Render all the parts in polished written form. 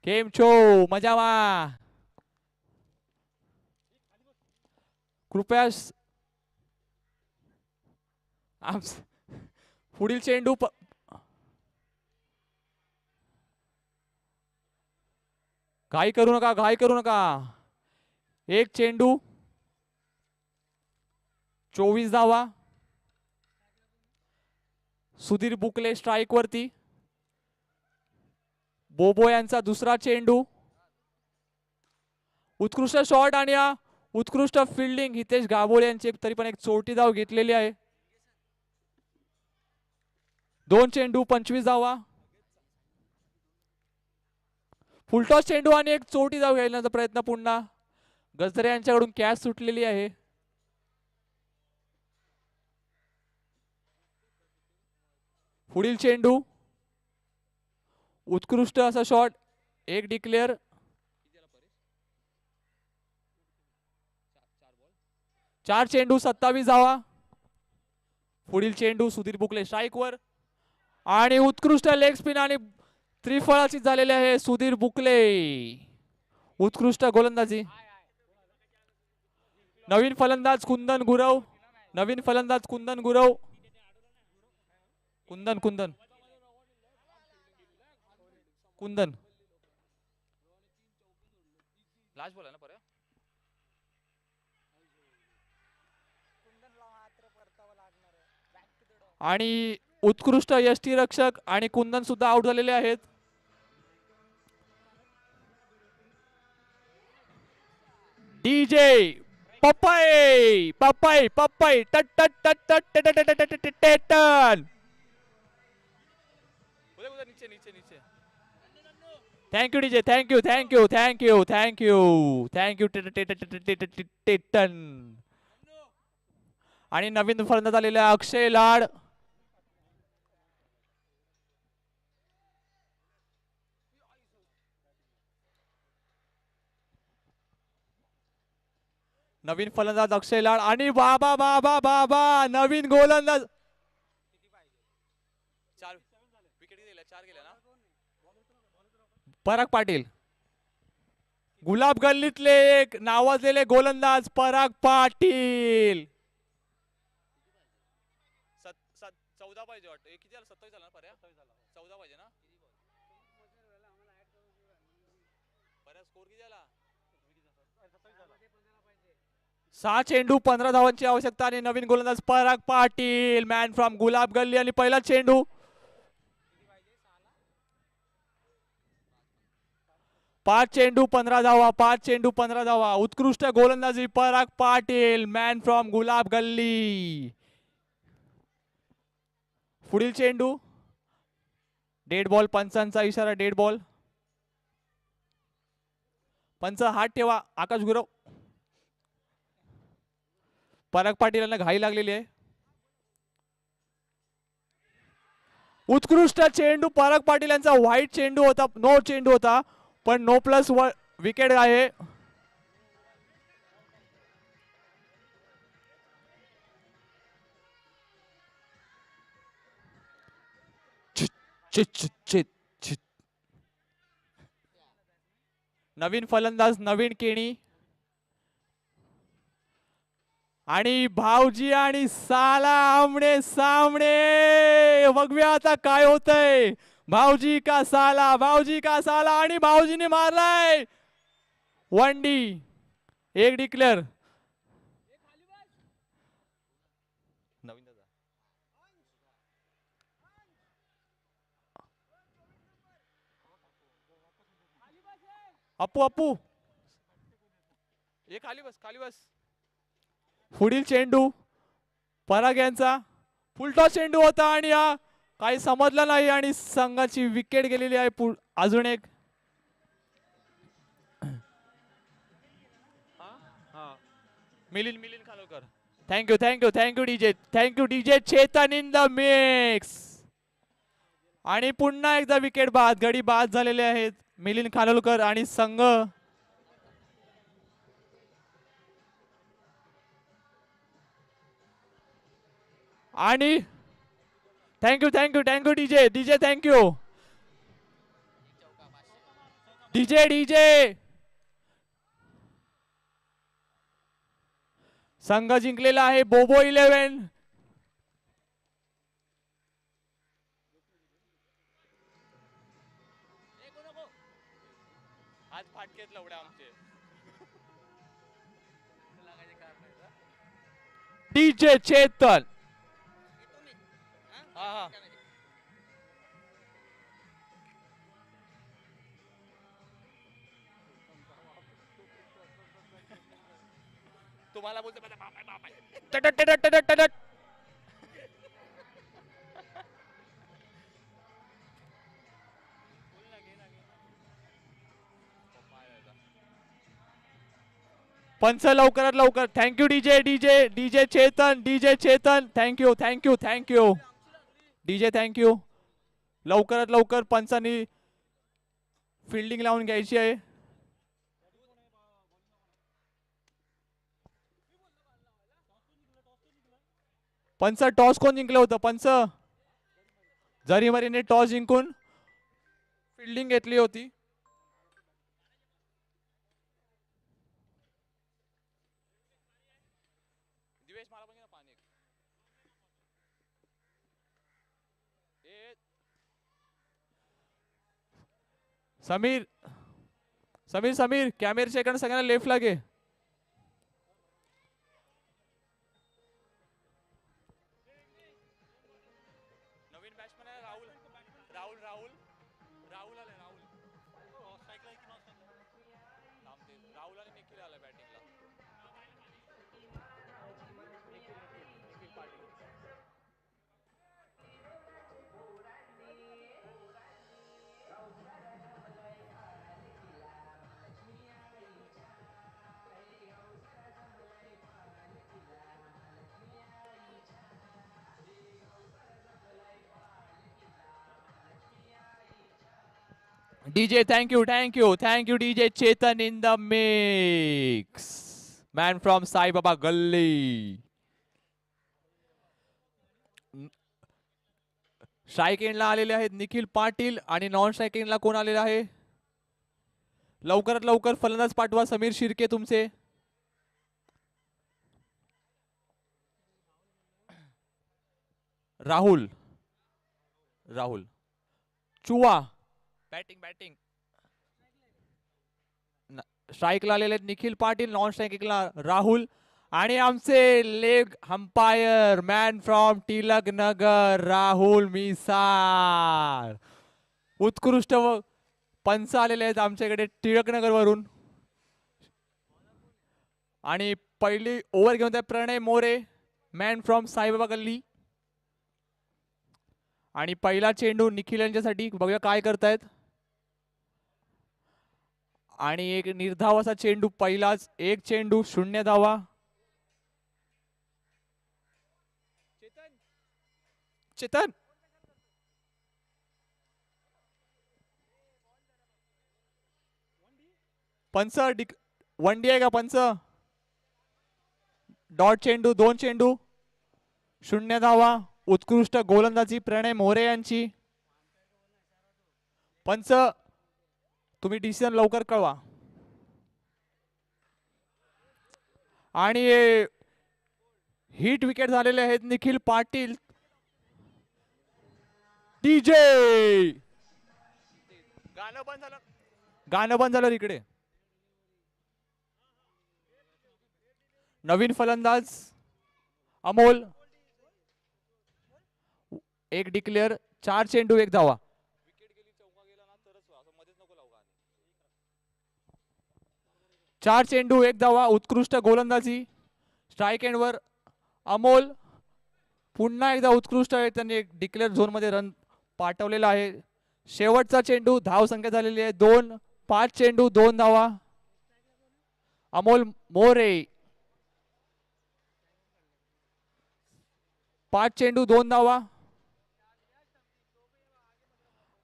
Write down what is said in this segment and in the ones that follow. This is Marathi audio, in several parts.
केम छो मजामा. कृपया पुढील चेंडू घाई करू नका, घाई करू नका. एक चेंडू 24 धावा. सुधीर बुकले स्ट्राइक वरती. बोबो यांचा दुसरा चेंडू. उत्कृष्ट शॉट आणि उत्कृष्ट फिल्डिंग हितेश गाभोळे यांची तरी पण एक चोरटी धाव घेतलेली आहे. 2 चेंडू 25 धावा. फुलटॉस चेंडू आणि एक चोरटी धाव घ्यायचा प्रयत्न पुन्हा. गजरे यांच्याकडून कॅच सुटलेली आहे. पुढील चेंडू उत्कृष्ट असा शॉट. एक डिक्लेअर. 4 चेंडू 27 धावा. पुढील चेंडू सुधीर बुकले स्ट्राइक वर आणि उत्कृष्ट लेग स्पिन आणि त्रिफळाची झालेली आहे सुधीर बुकले. उत्कृष्ट गोलंदाजी. नवीन फलंदाज कुंदन गुरव. नवीन फलंदाज कुंदन गुरव. कुंदन कुंदन कुंदन लास्ट बोला ना. पर्या आणि उत्कृष्ट यष्टी रक्षक आणि कुंदन सुद्धा आउट झालेले आहेत. डीजे पप्पाई पप्पाई पप्पाई टट टट टट टट टट टट टट. नीचे नीचे नीचे. Thank you DJ. Thank you thank you thank you thank you thank you Teton. आणि नवीन फलंदाज आलेले अक्षय लाड. नवीन फलंदाज अक्षय लाड आणि बाबा बाबा बाबा नवीन गोलंदाज. 4 विकेट गेल्या, 4 गेल्या ना. पराग पाटील. गुलाब गल्लीतले एक नावाजलेले गोलंदाज पराग पाटील. 14 पाहिजे वाटतं. किती झालं? 27 झाला ना. पर्या 14 पाहिजे ना. पर्या स्कोर किती झाला? 6 चेंडू 15 धावांची आवश्यकता आणि नवीन गोलंदाज पराग पाटील मॅन फ्रॉम गुलाब गल्ली. आणि पहिला चेंडू 5 चेंडू 15 धावा. 5 चेंडू 15 धावा. उत्कृष्ट गोलंदाजी पराग पाटील मॅन फ्रॉम गुलाब गल्ली. पुढील चेंडू डेड बॉल. पंचांचा इशारा डेड बॉल. पंच हात ठेवा. आकाश गुरव. पराग पाटील यांना घाई लागलेली आहे. उत्कृष्ट चेंडू पराग पाटील यांचा. व्हाईट चेंडू होता. नो चेंडू होता पण नो प्लस विकेट आहे. नवीन फलंदाज नवीन केणी. आणि भाऊजी आणि साला आमने सामने. बघूया आता काय होतंय. भाऊजी का साला, भाऊजी का साला. आणि भाऊजीने मारलाय. 1 डी. एक डिक्लेअर. अप्पू अप्पू एक खाली बस, खाली बस. पुढील चेंडू पराग यांचा. फुलटॉस चेंडू होता आणि काही समजलं नाही आणि संघाची विकेट गेलेली आहे. अजून एक. Milind Khanolkar. Thank you thank you thank you DJ. Thank you DJ. Chetan in the mix. आणि पुन्हा एकदा विकेट बाद. गडी बाद झालेले आहेत मिलिंद खानोलकर आणि संघ. आणि thank you thank you thank you DJ. DJ thank you. DJ DJ संघ जिंकलेला आहे बोबो 11. आज फाटकेत लवड्या आमचे डीजे चेतन. हा हा तुम्हाला बोलते पंच लवकरात लवकर. Thank you DJ DJ DJ Chetan DJ Chetan thank you thank you thank you DJ thank you. लवकरात लवकर पंचांनी फिल्डिंग लावून घ्यायची आहे. पंच टॉस कोण जिंकलं होतं? पंच जरीमरीने टॉस जिंकून फिल्डिंग घेतली होती. समीर समीर समीर कॅमेरे इकडे सगळ्यांना लेफ्ट लागे. नवीन बॅट्समन आहे राहुल राहुल राहुल राहुल आले राहुल राहुल आणि निखिल आला बॅटिंगला. DJ, thank you, thank you, thank you, DJ Chetan in the mix. Man from Sai Baba Gully. Strike आलेले आहेत निखिल पाटील आणि नॉन स्ट्राईक एंडला कोण आलेला आहे? लवकरात लवकर फलंदाज पाठवा. समीर शिर्के तुमचे. राहुल राहुल चुवा बॅटिंग बॅटिंग. स्ट्राईकला आलेले आहेत निखिल पाटील, नॉन स्ट्राईकिंगला राहुल आणि आमचे leg umpire man from Tilak Nagar Rahul Misal. उत्कृष्ट व पंच आलेले आहेत आमच्याकडे टिळक नगर वरून. आणि पहिली ओव्हर घेऊन त्या प्रणय मोरे मॅन फ्रॉम साईबाबा गल्ली. आणि पहिला चेंडू निखिल यांच्यासाठी. बघूया काय करतायत. आणि एक निर्धाव असा चेंडू पहिलाच. एक चेंडू 0 धावा. चेतन पंच वनडी आहे का पंच? डॉट चेंडू 2 चेंडू 0 धावा. उत्कृष्ट गोलंदाजी प्रणय मोरे यांची. पंच तुम्ही डिसिजन लवकर कळवा. आणि हिट विकेट झालेले आहेत निखिल पाटील. डीजे गाणं बंद झालं. गाणं बंद झालं इकडे. नवीन फलंदाज अमोल. एक डिक्लेअर. 4 चेंडू 1 धावा. 4 चेंडू 1 धावा. उत्कृष्ट गोलंदाजी. स्ट्राईक एंडवर अमोल पुन्हा एकदा उत्कृष्ट आहे. त्यांनी एक डिक्लेअर झोन मध्ये रन पाठवलेला आहे. शेवटचा चेंडू. धाव संख्या झालेली आहे 2. 5 चेंडू 2 धावा. अमोल मोरे 5 चेंडू 2 धावा.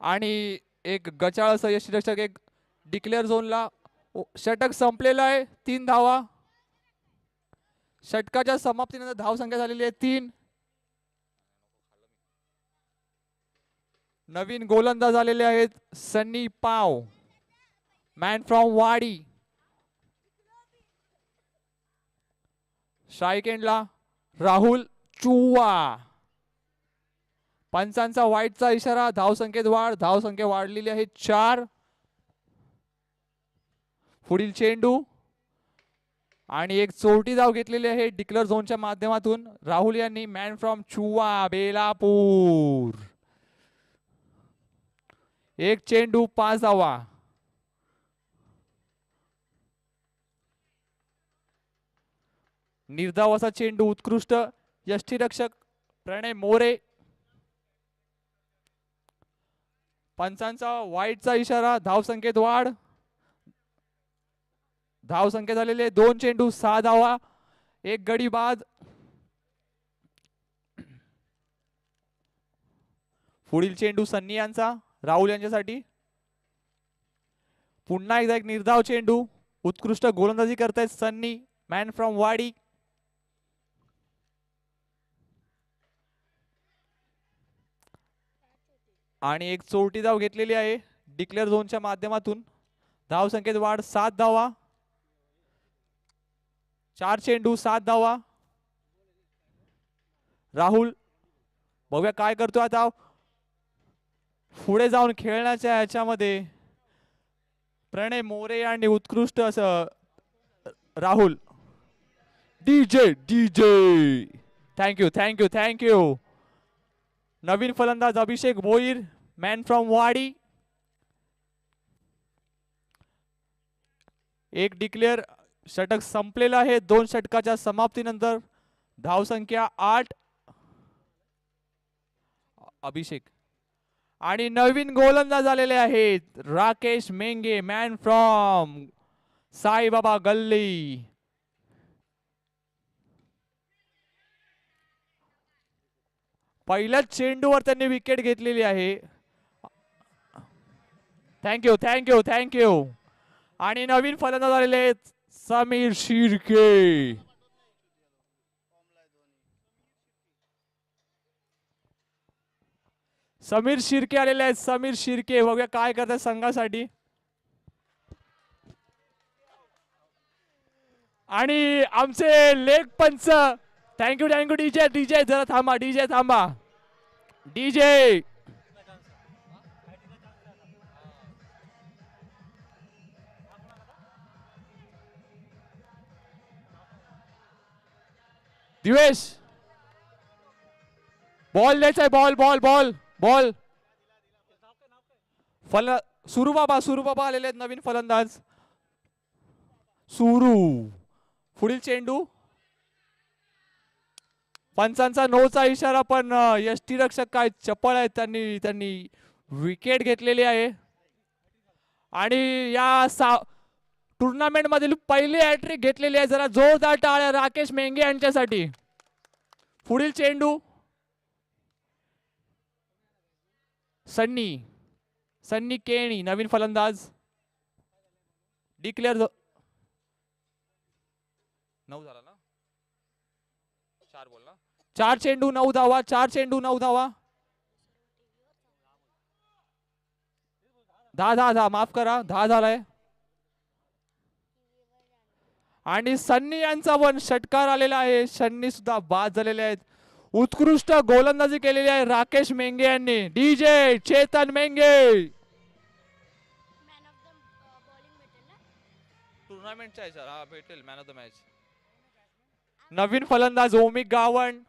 आणि एक गचाळ असं यष्टीरक्षक एक डिक्लेअर झोनला. षटक संपलेला आहे. 3 धावा. षटकाच्या समाप्तीनंतर धाव संख्या झालेली आहे 3. नवीन गोलंदाज आलेले आहेत सन्नी पाव. मॅन फ्रॉम वाडी. स्ट्राईक एंडला राहुल चुवा. पंचांचा वाईटचा इशारा. धावसंख्येत वाढ. धावसंख्या वाढलेली आहे 4. पुढील चेंडू आणि एक चोरटी धाव घेतलेली आहे डिक्लेअर झोनच्या माध्यमातून राहुल यांनी. मॅन फ्रॉम चुवा बेलापूर. एक चेंडू 5 धावा. निर्धाव असा चेंडू. उत्कृष्ट यष्टीरक्षक प्रणय मोरे. पंचांचा वाईटचा इशारा. धावसंख्येत वाढ. धावसंख्या झालेली आहे 2 चेंडू 6 धावा. एक गडी बाद. पुढील चेंडू सन्नी यांचा राहुल यांच्यासाठी. पुन्हा एकदा एक निर्धाव चेंडू. उत्कृष्ट गोलंदाजी करतायत सन्नी मॅन फ्रॉम वाडी. आणि एक चोरटी धाव घेतलेली आहे डिक्लेअर झोनच्या माध्यमातून. धावसंख्येत वाढ 7 धावा. 4 चेंडू 7 धावा. राहुल बघूया काय करतोय आता. पुढे जाऊन खेळण्याच्या ह्याच्यामध्ये प्रणय मोरे यांनी उत्कृष्ट असं. Rahul DJ DJ. Thank you thank you thank you. नवीन फलंदाज अभिषेक भोईर मॅन फ्रॉम वाडी. एक डिक्लेअर षटक संपलेला आहे 2 षटकाच्या समाप्तीनंतर. धावसंख्या 8. अभिषेक आणि नवीन गोलंदाज आलेले आहेत राकेश मेंगे मॅन फ्रॉम साईबाबा गल्ली. पहिल्याच चेंडूवर त्यांनी विकेट घेतलेली आहे. Thank you thank you thank you. आणि नवीन फलंदाज आलेले आहेत समीर शिर्के. समीर शिर्के आलेले आहेत. समीर शिर्के बघूया काय करतात संघासाठी. आणि आमचे लेग पंच. Thank you thank you DJ DJ. जरा थांबा डीजे थांबा. डीजे दिवेश बॉल द्यायचा आहे. Ball ball ball ball. सुरू बाबा आलेले आहेत नवीन फलंदाज. सुरू. पुढील चेंडू. पंचांचा नोचा इशारा पण यष्टीरक्षक काय चपळ आहेत. त्यांनी विकेट घेतलेली आहे. आणि या टुर्नामेंट मधील पहिली हॅट्रिक घेतलेली आहे. जरा जोरदार टाळ्या राकेश मेंगे यांच्यासाठी. पुढील चेंडू सन्नी केणी नवीन फलंदाज. डिक्लेअर 9 झाला ना. 4 बोल ना. 4 चेंडू 9 धावा. 4 चेंडू 9 धावा. 10 माफ करा 10 झालाय. आणि सन्नी यांचा पण षटकार आलेला आहे. सन्नी सुद्धा बाद झालेले आहेत. उत्कृष्ट गोलंदाजी केलेली आहे राकेश मेंगे यांनी. डीजे चेतन मेंगे. टुर्नामेंटचा आहे सर. हा भेटेल मॅन ऑफ द मॅच. नवीन फलंदाज ओमिक गावण.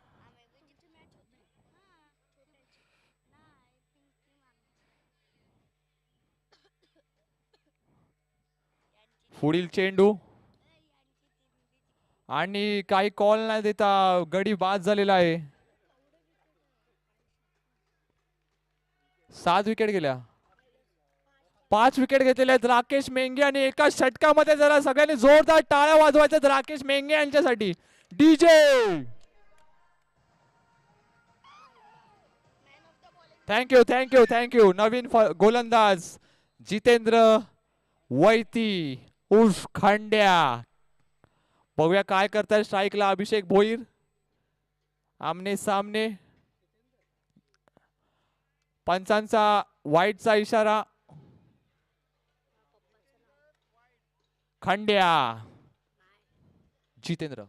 पुढील चेंडू आणि काही कॉल नाही देता गडी बाद झालेला आहे. 7 विकेट गेल्या. 5 विकेट घेतलेल्या आहेत राकेश मेंगे. आणि एका षटकामध्ये जरा सगळ्यांनी जोरदार टाळ्या वाजवायच्या राकेश मेंगे यांच्यासाठी. DJ thank you thank you thank you. नवीन गोलंदाज जितेंद्र वैती उर्फ खंड्या. बघूया काय करताय स्ट्राईकला अभिषेक भोईर. आमने सामने. पंचांचा वाईटचा इशारा. खंड्या, जितेंद्र.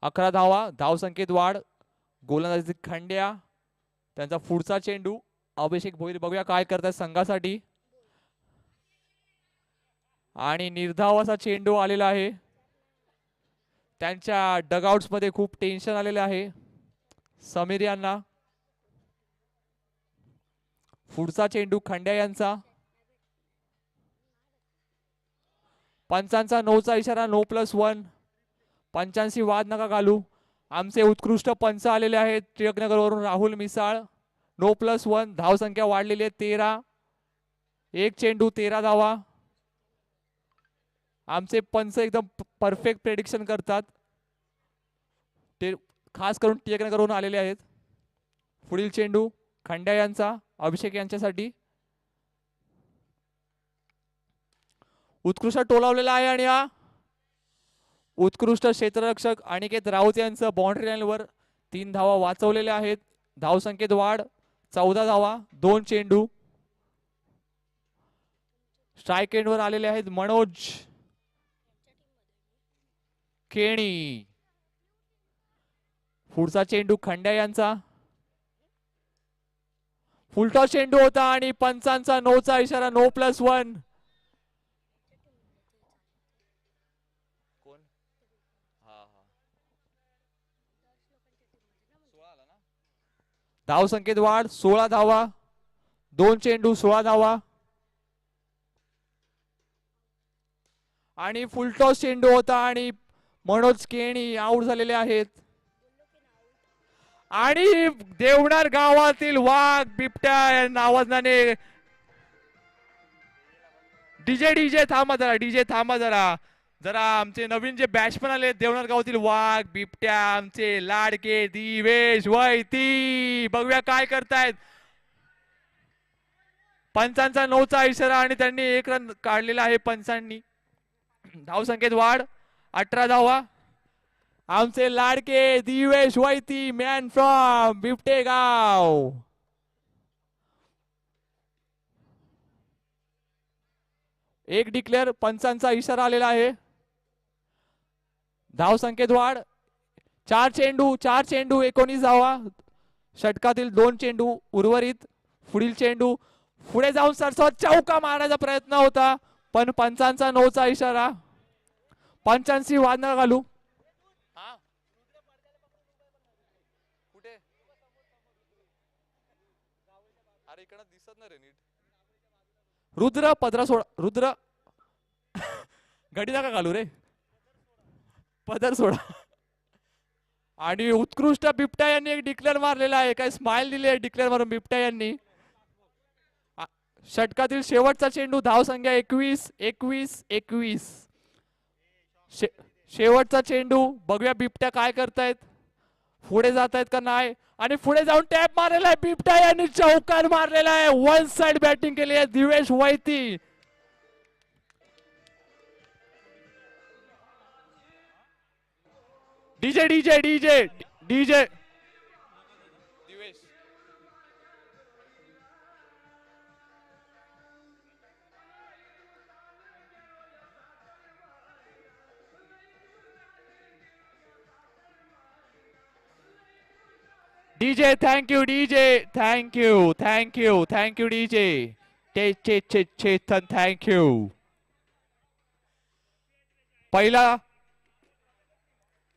11 धावा, धाव संख्येत वाढ. गोलंदाजीचे खंड्या, त्यांचा पुढचा चेंडू अभिषेक भोईर. बघूया काय करतात संघासाठी. आणि निर्धावाचा चेंडू आलेला आहे. त्यांच्या डगआउट्स मध्ये खूप टेन्शन आलेले आहे समीर यांना. पुढचा चेंडू खंड्या यांचा. पंचांचा नोचा इशारा, नो +1. पंचांशी वाद नका घालू. आमचे उत्कृष्ट पंच आलेले आहेत टिळकनगरवरून, राहुल मिसाळ. नो +1. धाव संख्या वाढलेली आहे 13. एक चेंडू 13 धावा. आमचे पंच एकदम परफेक्ट प्रेडिक्शन करतात, ते खास करून टिळकनगरवरून आलेले आहेत. पुढील चेंडू खंड्या यांचा, अभिषेक यांच्यासाठी. उत्कृष्ट टोलावलेला आहे आणि हा उत्कृष्ट क्षेत्ररक्षक अनिकेत राऊत यांचं बाउंड्री लाईनवर 3 धावा वाचवलेल्या आहेत. धाव संख्येत वाढ 14 धावा. 2 चेंडू. स्ट्राईक एंडवर आलेले आहेत मनोज केणी. पुढचा चेंडू खंड्या यांचा. फुलटॉस चेंडू होता आणि पंचांचा नोचा इशारा, नो +1. कोण? धाव संख्येत वाढ 16 धावा. 2 चेंडू 16 धावा. आणि फुलटॉस चेंडू होता आणि मनोज केणी आउट झालेले आहेत. आणि देवणार गावातील वाघ बिबट्या या नावाने डीजे थांबा जरा, डीजे थांबा जरा. जरा आमचे नवीन जे बॅट्समन आले देवणार गावातील वाघ बिबट्या, आमचे लाडके दिवेश वैती, बघूया काय करतायत. पंचांचा नोचा इशारा आणि त्यांनी 1 रन काढलेला आहे पंचांनी. धाव संख्येत वाढ 18 धावा. आमचे लाडके दिवेश वैती, मॅन फ्रॉम बिबटेगाव. एक डिक्लेअर, पंचांचा इशारा आलेला आहे. धाव संख्येत वाढ 4 चेंडू 19 धावा. षटकातील 2 चेंडू उर्वरित. पुढील चेंडू पुढे जाऊन सरसवत चौका मारण्याचा प्रयत्न होता, पण पंचांचा नोचा इशारा. पंचांशी वाद न घालू. कुठे? अरे इकडे दिसत नाही रे नीट. रुद्र पदरा सोडा. रुद्र घडी नका घालू रे, पदर सोडा. आणि उत्कृष्ट बिबट्या यांनी एक डिक्लेअर मारलेला आहे. काय स्माइल दिली आहे डिक्लेअर मारून बिबट्या यांनी. षटकातील शेवटचा चेंडू. धाव संख्या 21. शेवटचा चेंडू. बघूया बिबट्या काय करतायत, पुढे जात आहेत का नाही. आणि पुढे जाऊन टॅप मारलेला आहे बिबट्या यांनी, चौकार मारलेला आहे. 1 साइड बॅटिंग केली आहे Divesh Vaiti. DJ DJ DJ DJ Divesh. DJ thank you, DJ thank you DJ. Chetan thank you. पहिला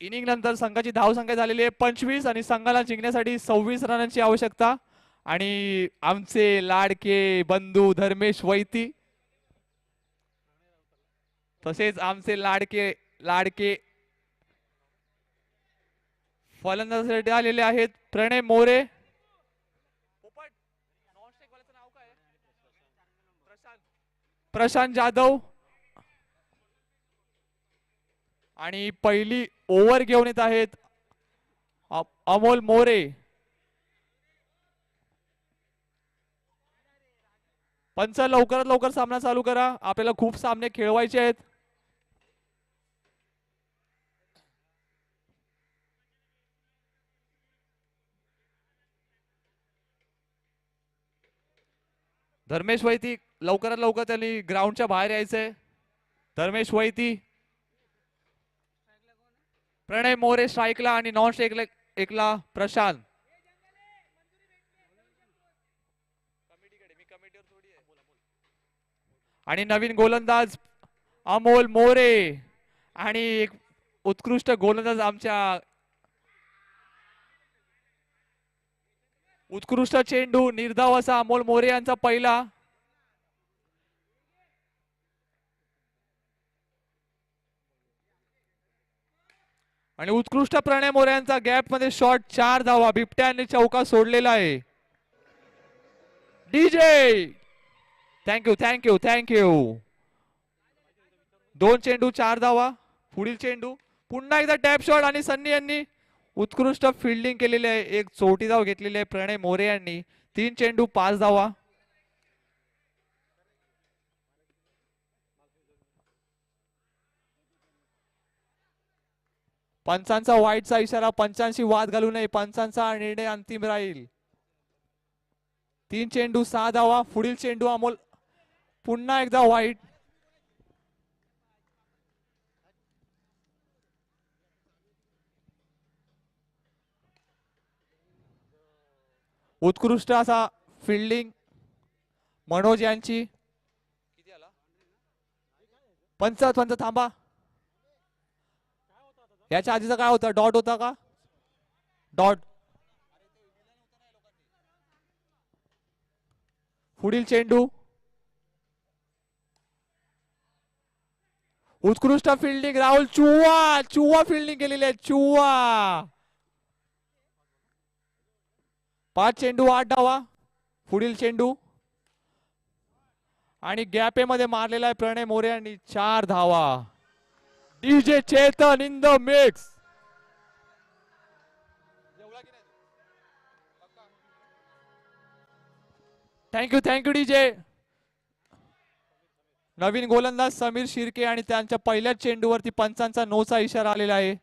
इनिंग नंतर संघाची धाव संख्या झालेली आहे 25 आणि संघाला जिंकण्यासाठी 26 रनांची आवश्यकता. आणि आमचे लाडके बंधू धर्मेश वैती, तसेच आमचे लाडके फलंदाजासाठी आलेले आहेत प्रणय मोरे. प्रशांत जाधव. आणि पहिली ओव्हर घेऊन येत आहेत अमोल मोरे. पंच लवकरात लवकर सामना चालू करा, आपल्याला खूप सामने खेळवायचे आहेत. धर्मेश वैती लवकरात लवकर त्यांनी ग्राउंडच्या बाहेर यायचंय. धर्मेश वैती, प्रणय मोरे स्ट्राईकला आणि नॉन स्ट्राईकला एकला प्रशांत. आणि नवीन गोलंदाज अमोल मोरे आणि एक उत्कृष्ट गोलंदाज आमच्या उत्कृष्ट चेंडू निर्धाव असा अमोल मोरे यांचा पहिला. आणि उत्कृष्ट प्रणय मोरे यांचा गॅप मध्ये शॉट 4 धावा. बिबट्याने चौका सोडलेला आहे. DJ thank you thank you thank you. 2 चेंडू 4 धावा. पुढील चेंडू पुन्हा एकदा टॅप शॉट आणि सन्नी यांनी उत्कृष्ट फिल्डिंग केलेली आहे. एक चोटी धाव घेतलेली आहे प्रणय मोरे यांनी. 3 चेंडू 5 धावा. पंचांचा वाईटचा इशारा. पंचांशी वाद घालू नये. पंचांचा निर्णय अंतिम राहील. 3 चेंडू 6 धावा. पुढील चेंडू अमोल पुन्हा एकदा वाईट. उत्कृष्ट असा फिल्डिंग मनोज यांची. पंच थांबा. याच्या आधीचा काय होता? डॉट होता का? डॉट. पुढील चेंडू उत्कृष्ट फिल्डिंग राहुल चुवा. चुवा फिल्डिंग केलेली आहे. चुवा. 5 चेंडू 8 धावा. पुढील चेंडू आणि गॅपे मध्ये मारलेला आहे प्रणय मोरे यांनी. 4 धावा. DJ Chetan in the mix. Thank you thank you DJ. नवीन गोलंदाज समीर शिर्के आणि त्यांच्या पहिल्याच चेंडूवरती पंचांचा नोचा इशारा आलेला आहे.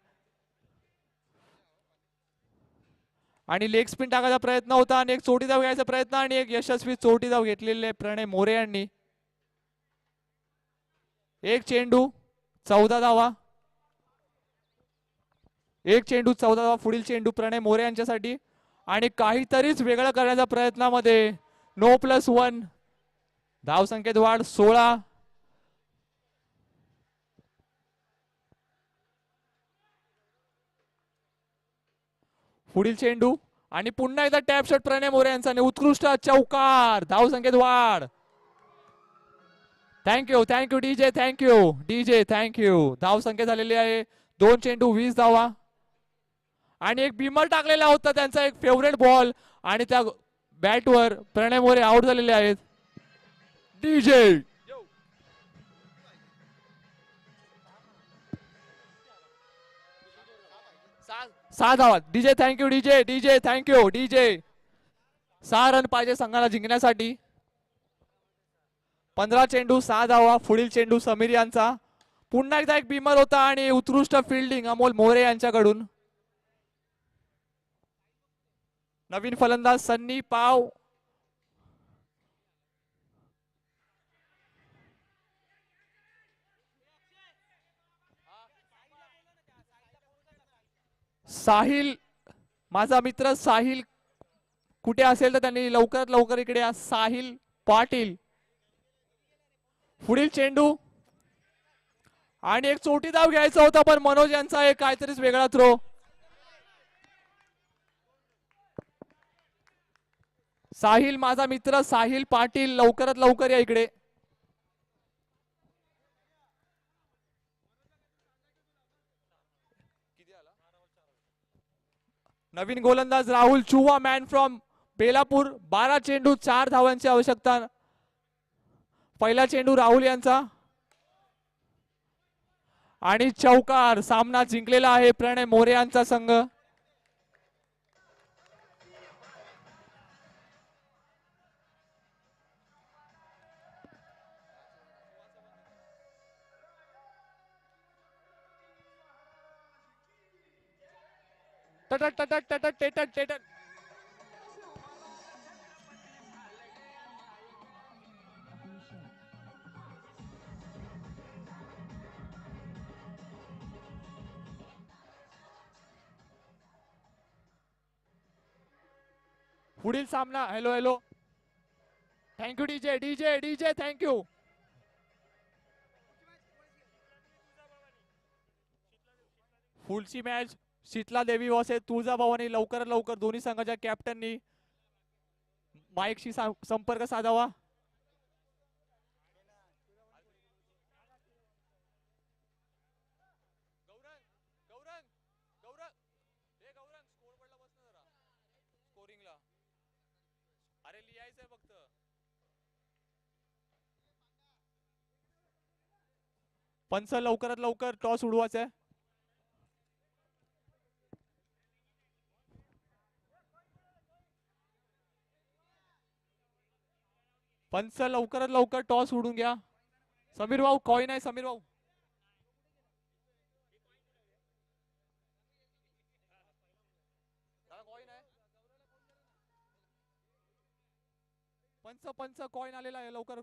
आणि लेग स्पिन टाकायचा प्रयत्न होता आणि एक चोटी धाव घ्यायचा प्रयत्न आणि एक यशस्वी चोटी धाव घेतलेली आहे प्रणय मोरे यांनी. एक चेंडू 14 धावा. एक चेंडू 14 धावा. पुढील चेंडू प्रणय मोरे यांच्यासाठी आणि काहीतरीच वेगळं करण्याच्या प्रयत्नामध्ये नो +1. धाव संख्येत वाढ 16. पुढील चेंडू आणि पुन्हा एकदा टॅप शॉट प्रणय मोरे यांचा आणि उत्कृष्ट चौकार. धाव संख्येत वाढ. Thank you thank you DJ. Thank you DJ. Thank you. धाव संख्या झालेली आहे 2 चेंडू 20 धावा. आणि एक बिमर टाकलेला होता त्यांचा एक फेवरेट बॉल आणि त्या बॅटवर प्रणय मोरे आउट झालेले आहेत. डीजे 6 धावा. DJ thank you. DJ DJ thank you. DJ 6 run पाहिजे संघाला जिंकण्यासाठी. 15 चेंडू 6 धावा. पुढील चेंडू समीर यांचा. पुन्हा एकदा एक बिमर होता आणि उत्कृष्ट फिल्डिंग अमोल मोरे यांच्याकडून. नवीन फलंदाज सन्नी पाव. साहिल माझा मित्र साहिल कुठे असेल तर त्यांनी लवकरात लवकर इकडे या. साहिल पाटील. पुढील चेंडू आणि एक चोटी धाव घ्यायचा होता पण मनोज यांचा एक काहीतरीच वेगळा थ्रो. साहिल माझा मित्र साहिल पाटील लवकरात लवकर या इकडे. नवीन गोलंदाज राहुल चुवा मॅन फ्रॉम बेलापूर. 12 चेंडू 4 धावांची आवश्यकता. पहिला चेंडू राहुल यांचा आणि चौकार. सामना जिंकलेला आहे प्रणय मोरे यांचा संघ. टटट टटट टटट टेटट टेटट. पुढील सामना. Hello hello. Thank you DJ DJ DJ thank you. पुढची मॅच शीतला देवी वर्सेस तुळजाभवानी. लवकरात लवकर दोन्ही संघाच्या कॅप्टननी माईकशी संपर्क साधावा. अरे लिहायचंय फक्त. पंच लवकरात लवकर टॉस उडवायचा आहे. पंच लवकरात लवकर टॉस उडून घ्या. समीर भाऊ कॉइन आहे. समीर भाऊ पंच पंच कॉइन आलेला आहे लवकर.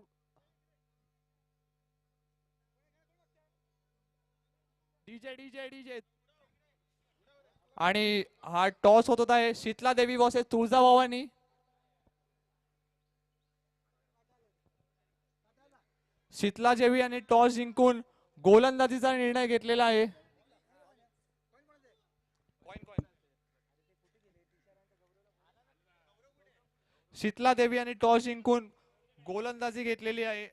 DJ DJ DJ. आणि हा टॉस होत आहे शीतला देवी वर्सेस तुळजाभवानी. शीतला देवी यांनी टॉस जिंकून गोलंदाजीचा निर्णय घेतलेला आहे. शीतला देवी यांनी टॉस जिंकून गोलंदाजी घेतलेली आहे.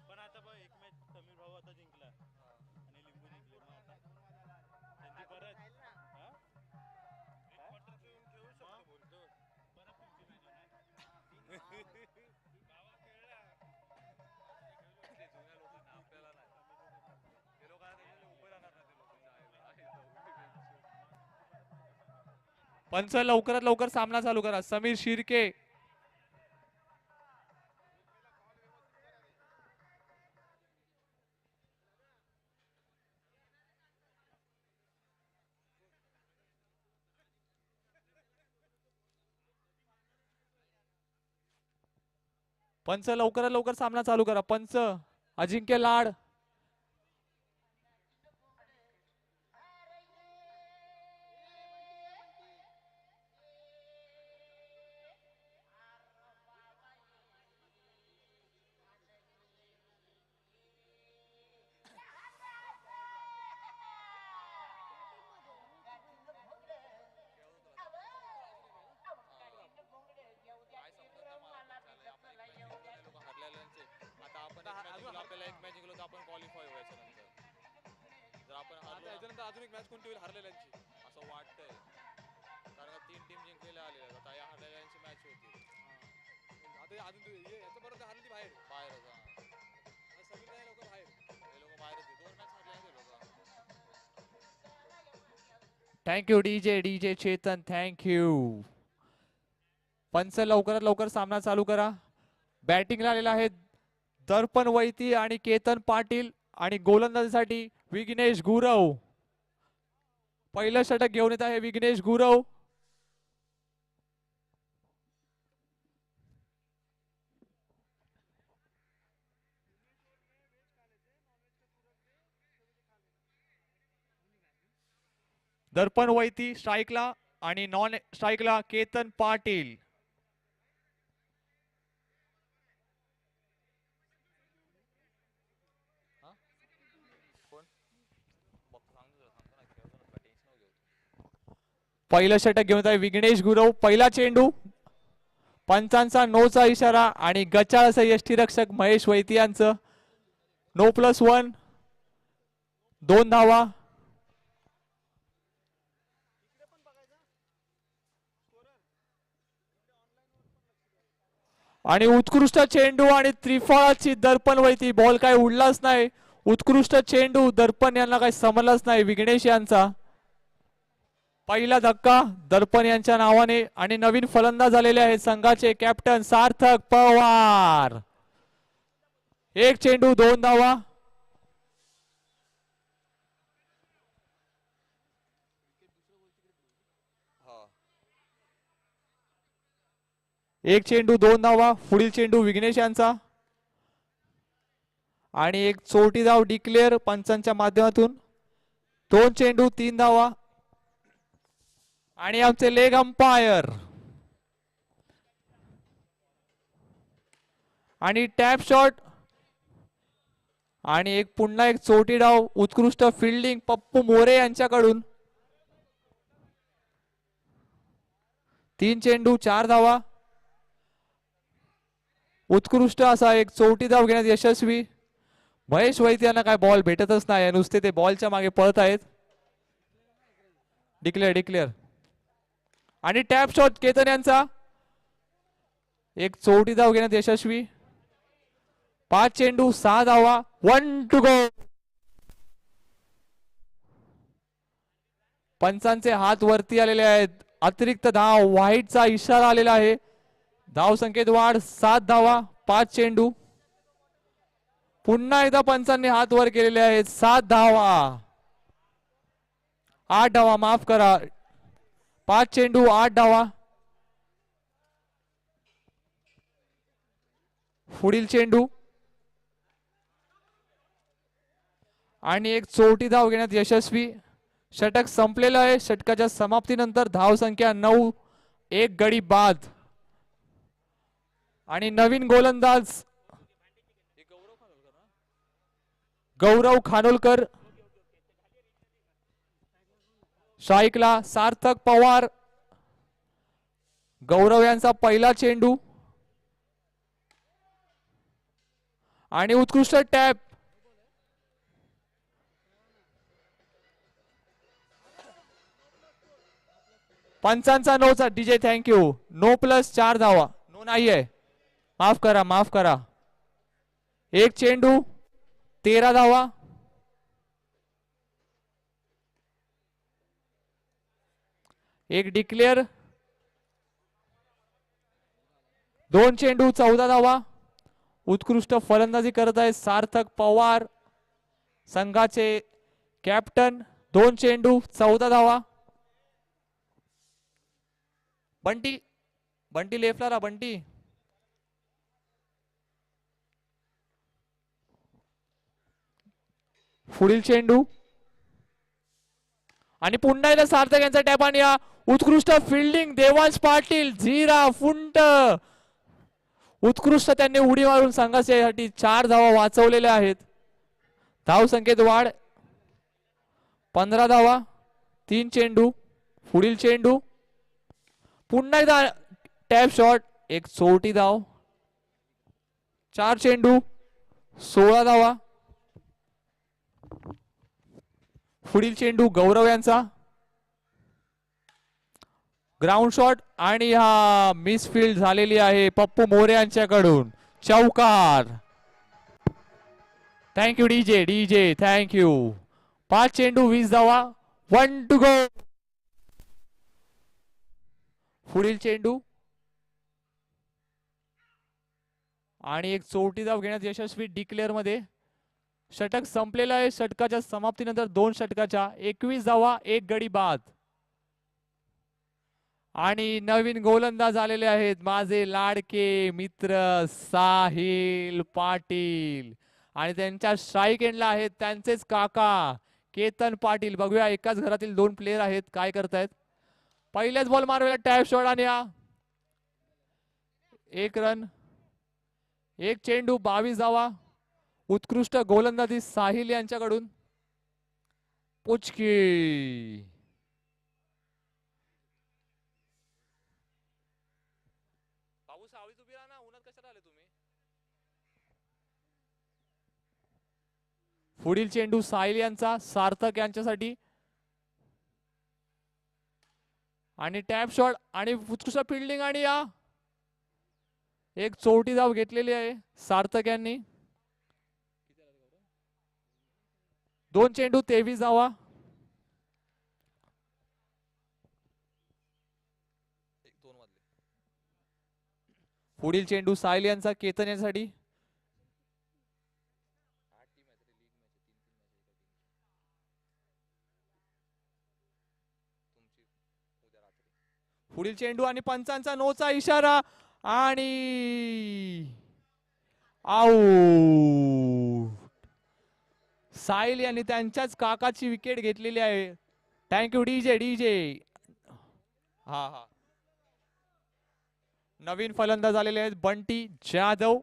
पण आता बघ एक मॅच समीर भाऊ आता जिंकला आणि लिंबू जिंकले. मग आता त्यांची परत पंच लवकरात लवकर सामना चालू करा. समीर शिर्के. पंच लवकरात लवकर सामना चालू करा. पंच अजिंक्य लाड. आपल्याला एक मॅच जिंकलो तर आपण क्वालिफाय व्हायचं नंतर. जर आपण हरलो याच्यानंतर अजून एक मॅच कोणती होईल हरलेल्यांची असं वाटतंय. कारण का 3 टीम जिंकलेल्या आलेल्या आहेत. आता या हरलेल्यांची मॅच होती. आता अजून याच्या बरोबर हरली बाहेर बाहेरच. सगळी नाही लोक बाहेर. हे लोक बाहेरच. 2 मॅच हरले लोक. Thank you DJ DJ Chetan thank you. पंच लवकरात लवकर सामना चालू करा. बॅटिंगला आलेला आहे दर्पण वैती आणि केतन पाटील आणि गोलंदाजीसाठी विघ्नेश गुरव. पहिलं षटक घेऊन येत आहे विघ्नेश गुरव. दर्पण वैती स्ट्राईकला आणि नॉन स्ट्राईकला केतन पाटील. पहिलं षटक घेऊन आहे विघ्नेश गुरव. पहिला चेंडू. पंचांचा नोचा इशारा आणि गचाळ असं यष्टीरक्षक महेश वैती यांचं. नो +1. 2 धावा. आणि उत्कृष्ट चेंडू आणि त्रिफळाची दर्पण वैती. बॉल काय उडलाच नाही. उत्कृष्ट चेंडू, दर्पण यांना काही समजलाच नाही. विघ्नेश यांचा पहिला धक्का दर्पण यांच्या नावाने. आणि नवीन फलंदाज झालेले आहेत संघाचे कॅप्टन सार्थक पवार. एक चेंडू 2 धावा. एक चेंडू 2 धावा. पुढील चेंडू विघ्नेश यांचा आणि एक चोटी धाव डिक्लेअर पंचांच्या माध्यमातून. 2 चेंडू 3 धावा. आणि आमचे लेग अंपायर आणि टॅप शॉट आणि एक पुन्हा एक चोटी डाव. उत्कृष्ट फिल्डिंग पप्पू मोरे यांच्याकडून. 3 चेंडू 4 धावा. उत्कृष्ट असा एक चोटी धाव घेण्यात यशस्वी. महेश वैद्य यांना काय बॉल भेटतच नाही. नुसते ते बॉलच्या मागे पळत आहेत. डिक्लेअर आणि टॅप शॉट केतन यांचा. एक चोटी धाव घेण्यात यशस्वी. 5 चेंडू 6 धावा. 1 टू गो. पंचांचे हात वरती आलेले आहेत. अतिरिक्त धाव व्हाईटचा इशारा आलेला आहे. धाव संख्येत वाढ 7 धावा. 5 चेंडू. पुन्हा एकदा पंचांनी हात वर केलेले आहेत. 7 धावा. 8 धावा माफ करा. 5 चेंडू 8 धावा. पुढील चेंडू आणि एक चोटी धाव घेण्यात यशस्वी. षटक संपलेलं आहे. षटकाच्या समाप्तीनंतर धाव संख्या 9. एक गडी बाद. आणि नवीन गोलंदाज गौरव खानोलकर. स्ट्राईकला सार्थक पवार. गौरव यांचा पहिला चेंडू आणि उत्कृष्ट टॅप. पंचांचा नोचा डीजे थँक्यू. नो प्लस 4 धावा. नो नाहीये माफ करा. एक चेंडू 13 धावा. एक डिक्लेअर. 2 चेंडू 14 धावा. उत्कृष्ट फलंदाजी करत आहे सार्थक पवार संघाचे कॅप्टन. 2 चेंडू 14 धावा. बंटी लेफ्टला रा. बंटी पुढील चेंडू आणि पुन्हा एकदा सार्थक यांचा टॅप. आणि उत्कृष्ट फिल्डिंग देवांश पाटील. झिरा फुंट. उत्कृष्ट त्यांनी उडी मारून संघासाठी 4 धावा वाचवलेल्या आहेत. धाव संख्येत वाढ 15 धावा. 3 चेंडू. पुढील चेंडू पुन्हा एकदा टॅप शॉट. एक चोटी धाव. 4 चेंडू 16 धावा. पुढील चेंडू गौरव यांचा. ग्राउंड शॉट आणि हा मिसफील्ड झालेली आहे पप्पू मोरे यांच्याकडून. चौकार. Thank you DJ thank you. 5 चेंडू 20 धावा. 1 टू गो. पुढील चेंडू आणि एक चोटी धाव घेण्यात यशस्वी डिक्लेअर मध्ये. षटक संपलेलं आहे. षटकाच्या समाप्तीनंतर 2 षटकाच्या 21 धावा. एक गडी बाद. आणि नवीन गोलंदाज आलेले आहेत माझे लाडके मित्र साहिल पाटील. आणि त्यांच्या स्ट्राईक एंडला आहेत त्यांचेच काका केतन पाटील. बघूया एकाच घरातील 2 प्लेयर आहेत काय करतायत. पहिल्याच बॉल मारलेला टॅप शॉट आणि 1 रन. 1 चेंडू 22 धावा. उत्कृष्ट गोलंदाजी साहिल यांच्याकडून. पुचकी. बाबू सावळीत उभी राहा ना. उन्हात कशाला आले तुम्ही. पुढील चेंडू साहिल यांचा सार्थक यांच्यासाठी. आणि टॅप शॉट आणि उत्कृष्ट फिल्डिंग आणि एक चौटी धाव घेतलेली आहे सार्थक यांनी. 2 चेंडू 23 धावा. पुढील चेंडू साहिल यांचा केतन यांसाठी. पुढील चेंडू आणि पंचांचा नोचा इशारा आणि आऊट. साहिल यांनी त्यांच्याच काकाची विकेट घेतलेली आहे. Thank you DJ DJ. हा हा. नवीन फलंदाज आलेले आहेत बंटी जाधव.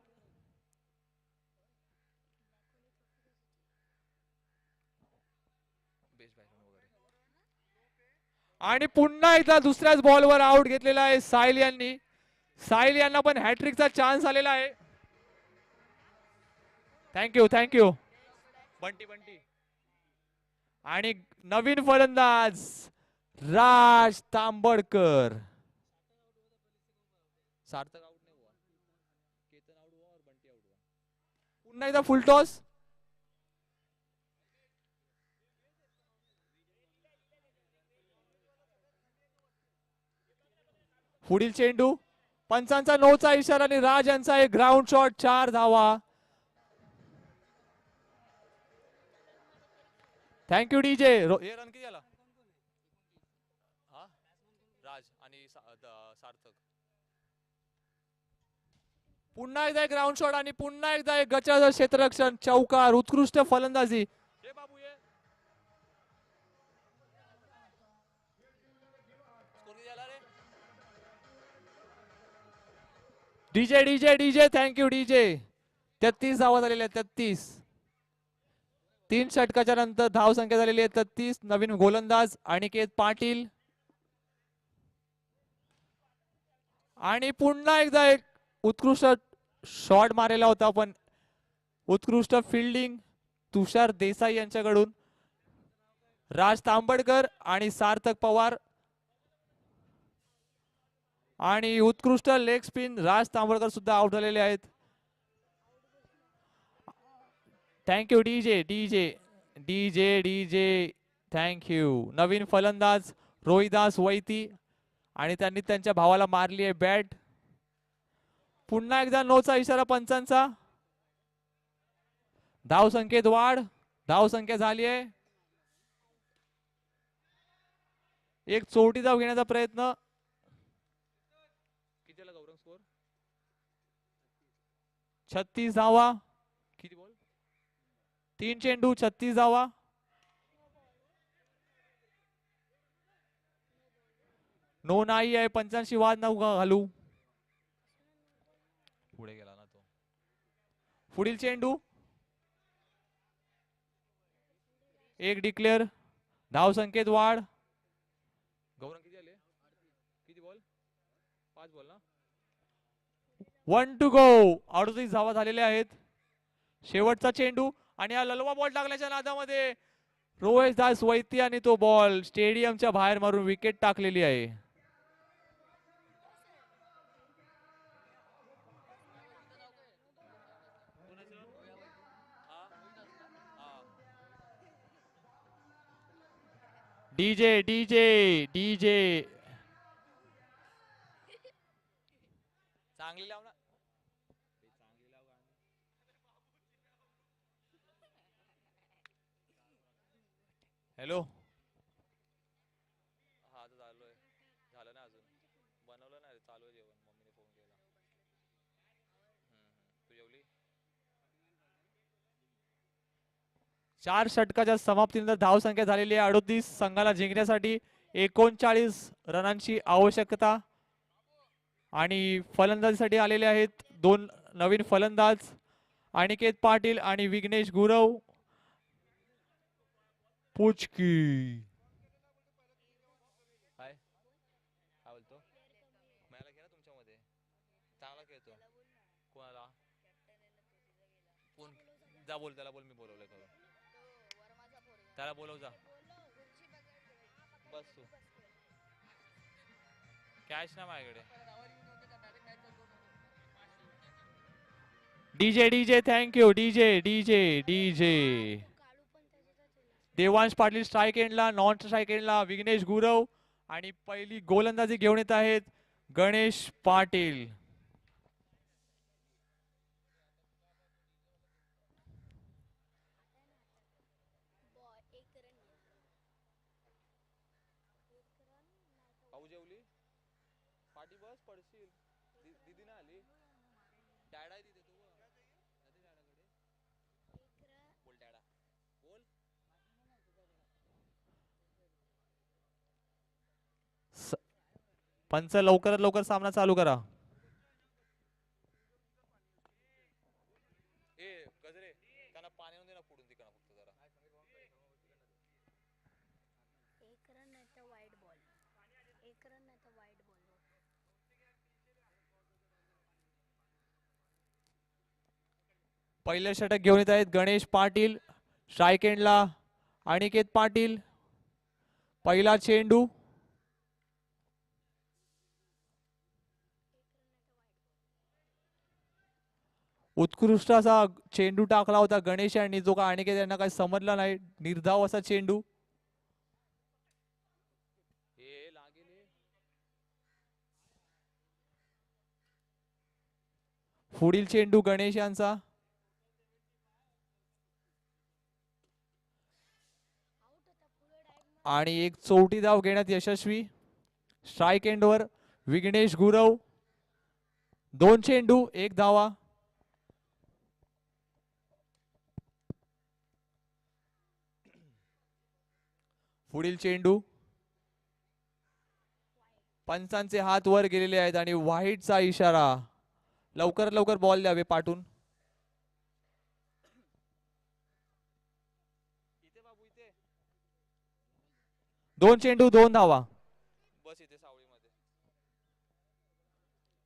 आणि पुन्हा एकदा दुसऱ्याच बॉलवर आउट घेतलेला आहे साहिल यांनी. साहिल यांना पण हॅट्रिकचा चान्स आलेला आहे. Thank you thank you Bunty Bunty. आणि नवीन फलंदाज राज तांबडकर. सार्थक आउट नाही हुआ, केतन आउट हुआ और बंटी आउट हुआ. पुन्हा एकदा फुल टॉस. पुढील चेंडू पंचांचा नोचा इशारा आणि राज यांचा एक ग्राउंड शॉट. 4 धावा. Thank you DJ. हे रन किती झाला? हा राज आणि सार्थक. पुन्हा एकदा एक ग्राउंड शॉट आणि पुन्हा एकदा एक गचाचं क्षेत्ररक्षण. चौकार. उत्कृष्ट फलंदाजी. हे बाबू ये. स्कोर किती झाला रे? DJ DJ DJ. Thank you DJ. 33 धावा झालेल्या आहेत. 33. 3 षटकाच्या नंतर धाव संख्या झालेली आहे 33. नवीन गोलंदाज अनिकेत पाटील. आणि पुन्हा एकदा एक उत्कृष्ट शॉट मारलेला होता पण उत्कृष्ट फिल्डिंग तुषार देसाई यांच्याकडून. राज तांबडकर आणि सार्थक पवार. आणि उत्कृष्ट लेग स्पिन राज तांबडकर सुद्धा आउट झालेले आहेत. Thank you DJ DJ DJ DJ. Thank you. नवीन फलंदाज रोहिदास वैती आणि त्यांनी त्यांच्या भावाला मारली आहे बॅट. पुन्हा एकदा नोचा इशारा पंचांचा. धाव संख्येत वाढ. धाव संख्या झाली आहे. एक चोटी धाव घेण्याचा प्रयत्न. किती झाला गौरव स्कोर? 36 धावा. किती बॉल? 3 चेंडू 36 धावा. नो नाही आहे. पंचांशी वाद नका घालू. पुढे गेला ना तो. पुढील चेंडू एक डिक्लेअर. धाव संख्येत वाढ. गौरव किती आले? किती बॉल? 5 बॉल ना. 1 टू गो. 38 धावा झालेल्या आहेत. शेवटचा चेंडू आणि हा ललवा बॉल टाकल्याच्या नादामध्ये रोहित दास वैती आणि तो बॉल स्टेडियमच्या बाहेर मारून विकेट टाकलेली आहे. DJ DJ DJ. चांगली लाव ना. हॅलो. हा आता चालू आहे. झालं ना अजून बनवलं नाही. चालू आहे जेवण. मम्मीने फोन केला. तू जेवली? 4 षटकाच्या समाप्तीनंतर धाव संख्या झालेली आहे 38. संघाला जिंकण्यासाठी 39 रनांची आवश्यकता. आणि फलंदाजीसाठी आलेले आहेत 2 नवीन फलंदाज अनिकेत पाटील आणि विघ्नेश गुरव. पुचकी. काय काय बोलतो? मला घे ना तुमच्यामध्ये. चांगला खेळतो. कोणाला? कोण? जा बोल त्याला. बोल मी बोलवलंय करून. त्याला बोलव जा. बस तू. कॅश ना माझ्याकडे. DJ DJ thank you DJ DJ DJ. Devansh Patil strike एंडला, नॉन स्ट्राईक एंडला विघ्नेश गुरव आणि पहिली गोलंदाजी घेऊन येत आहेत गणेश पाटील. भाऊ जेवली पाठी बस पडशील दीदी ना आली डॅड आहे तिथे तू बोल डॅडा बोल पंच लवकरात लवकर सामना चालू करा. ए गजरे त्यांना पाणी आणून दे ना पुढून तिकडं फक्त जरा एक रन नाही तर वाईट बॉल. एक रन नाही तर वाईट बॉल. पहिलं षटक घेऊन येत आहेत गणेश पाटील स्ट्राईक एंडला. अनिकेत पाटील पहिला चेंडू. उत्कृष्ट असा चेंडू टाकला होता गणेश यांनी, जो का अनिकेत यांना काही समजला नाही. निर्धाव असा चेंडू. ए लागेल पुढील चेंडू गणेश यांचा आणि एक चौटी धाव घेण्यात यशस्वी. स्ट्राईक एंडवर विघ्नेश गुरव. 2 चेंडू 1 धावा. पुढील चेंडू. पंचांचे हात वर गेलेले आहेत आणि व्हाईटचा इशारा. लवकर लवकर बॉल द्यावे पाठून. इथे बाबू इथे 2 चेंडू 2 धावा. बस इथे सावळीमध्ये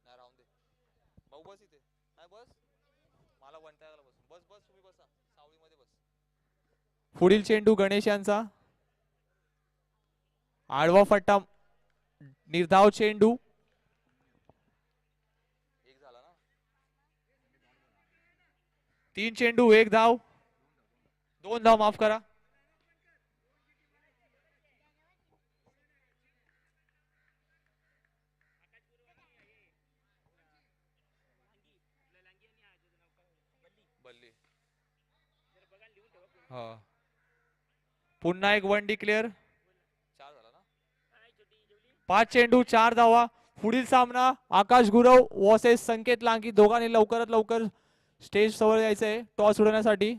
नाही राहून दे भाऊ बस इथे नाही बस मला वंटायला बस बस बस तुम्ही बसा सावळीमध्ये बस पुढील चेंडू गणेश यांचा. आडवा फट्टा निर्धाव चेंडू. एक झाला ना 3 चेंडू 1 धाव. 2 धाव माफ करा. बल्ली हा पुन्हा एक 1 डिक्लेअर. 4 झाला ना 5 चेंडू 4 धावा. पुढील सामना आकाश गुरव वर्सेस संकेत लांगी. दोघांनी लवकरात लवकर स्टेज समोर यायचंय टॉस उडवण्यासाठी.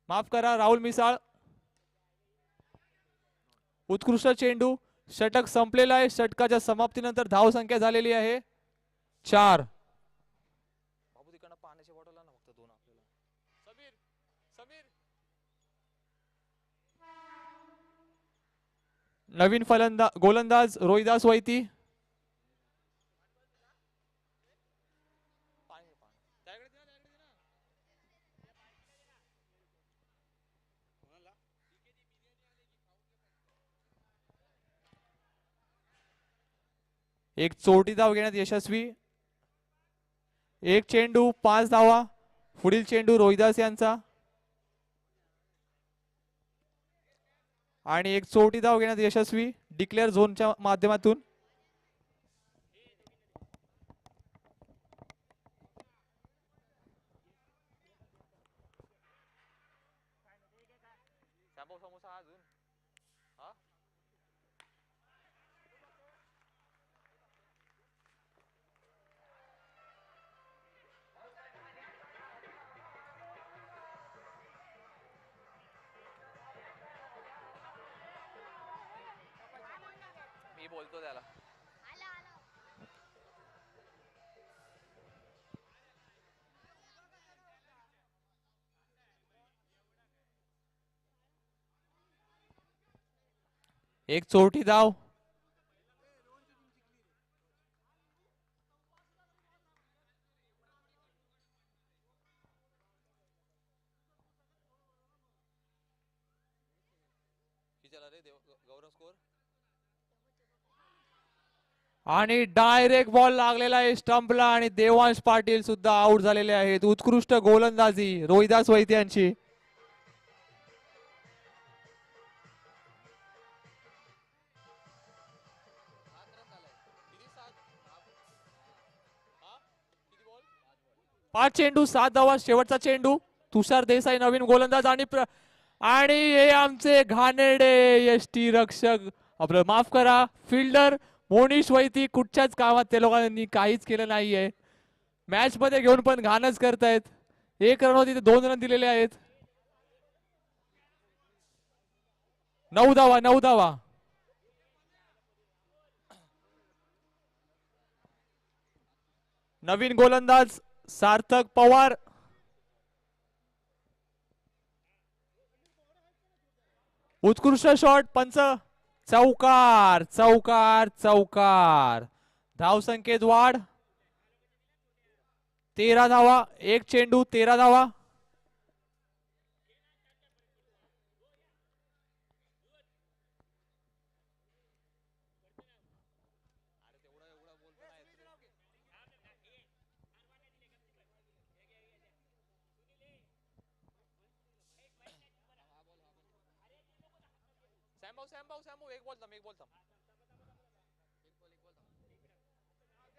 माफ करा राहुल मिसाळ. उत्कृष्ट चेंडू. षटक संपलेला आहे. षटकाच्या समाप्तीनंतर धाव संख्या झालेली आहे 4. बाबू तिकडनं पाण्याच्या बॉटल ना फक्त 2 आपल्याला समीर समीर नवीन गोलंदाज रोहिदास वैती. पाणी दे, पाणी त्याकडे दे ना त्याकडे दे ना एक चोटी धाव घेण्यात यशस्वी. 1 चेंडू 5 धावा. पुढील चेंडू रोहिदास यांचा आणि एक चोटी धाव घेण्यात यशस्वी डिक्लेअर झोनच्या माध्यमातून. शॅम्पू समोसा हा अजून हा मी बोलतो त्याला एक चोटी धाव. की चला रे गौरव स्कोर आणि डायरेक्ट बॉल लागलेला आहे स्टंपला आणि देवांश पाटील सुद्धा आउट झालेले आहेत. उत्कृष्ट गोलंदाजी रोहिदास वैद्य यांची. पाच चेंडू 7 धावा. शेवटचा चेंडू. तुषार देसाई नवीन गोलंदाज आणि आणि हे आमचे घाणेरडे यष्टी रक्षक आपलं माफ करा फिल्डर मोनिश वैती. कुठच्याच कामात त्या लोकांनी काहीच केलं नाहीये. मॅच मध्ये घेऊन पण घाणच करतायत. 1 रन होती, 2 रन दिलेले आहेत. 9 धावा. 9 धावा. नवीन गोलंदाज सार्थक पवार. उत्कृष्ट शॉट. पंच. चौकार. चौकार. चौकार. धाव संख्येत वाढ. 13 धावा. 1 चेंडू 13 धावा.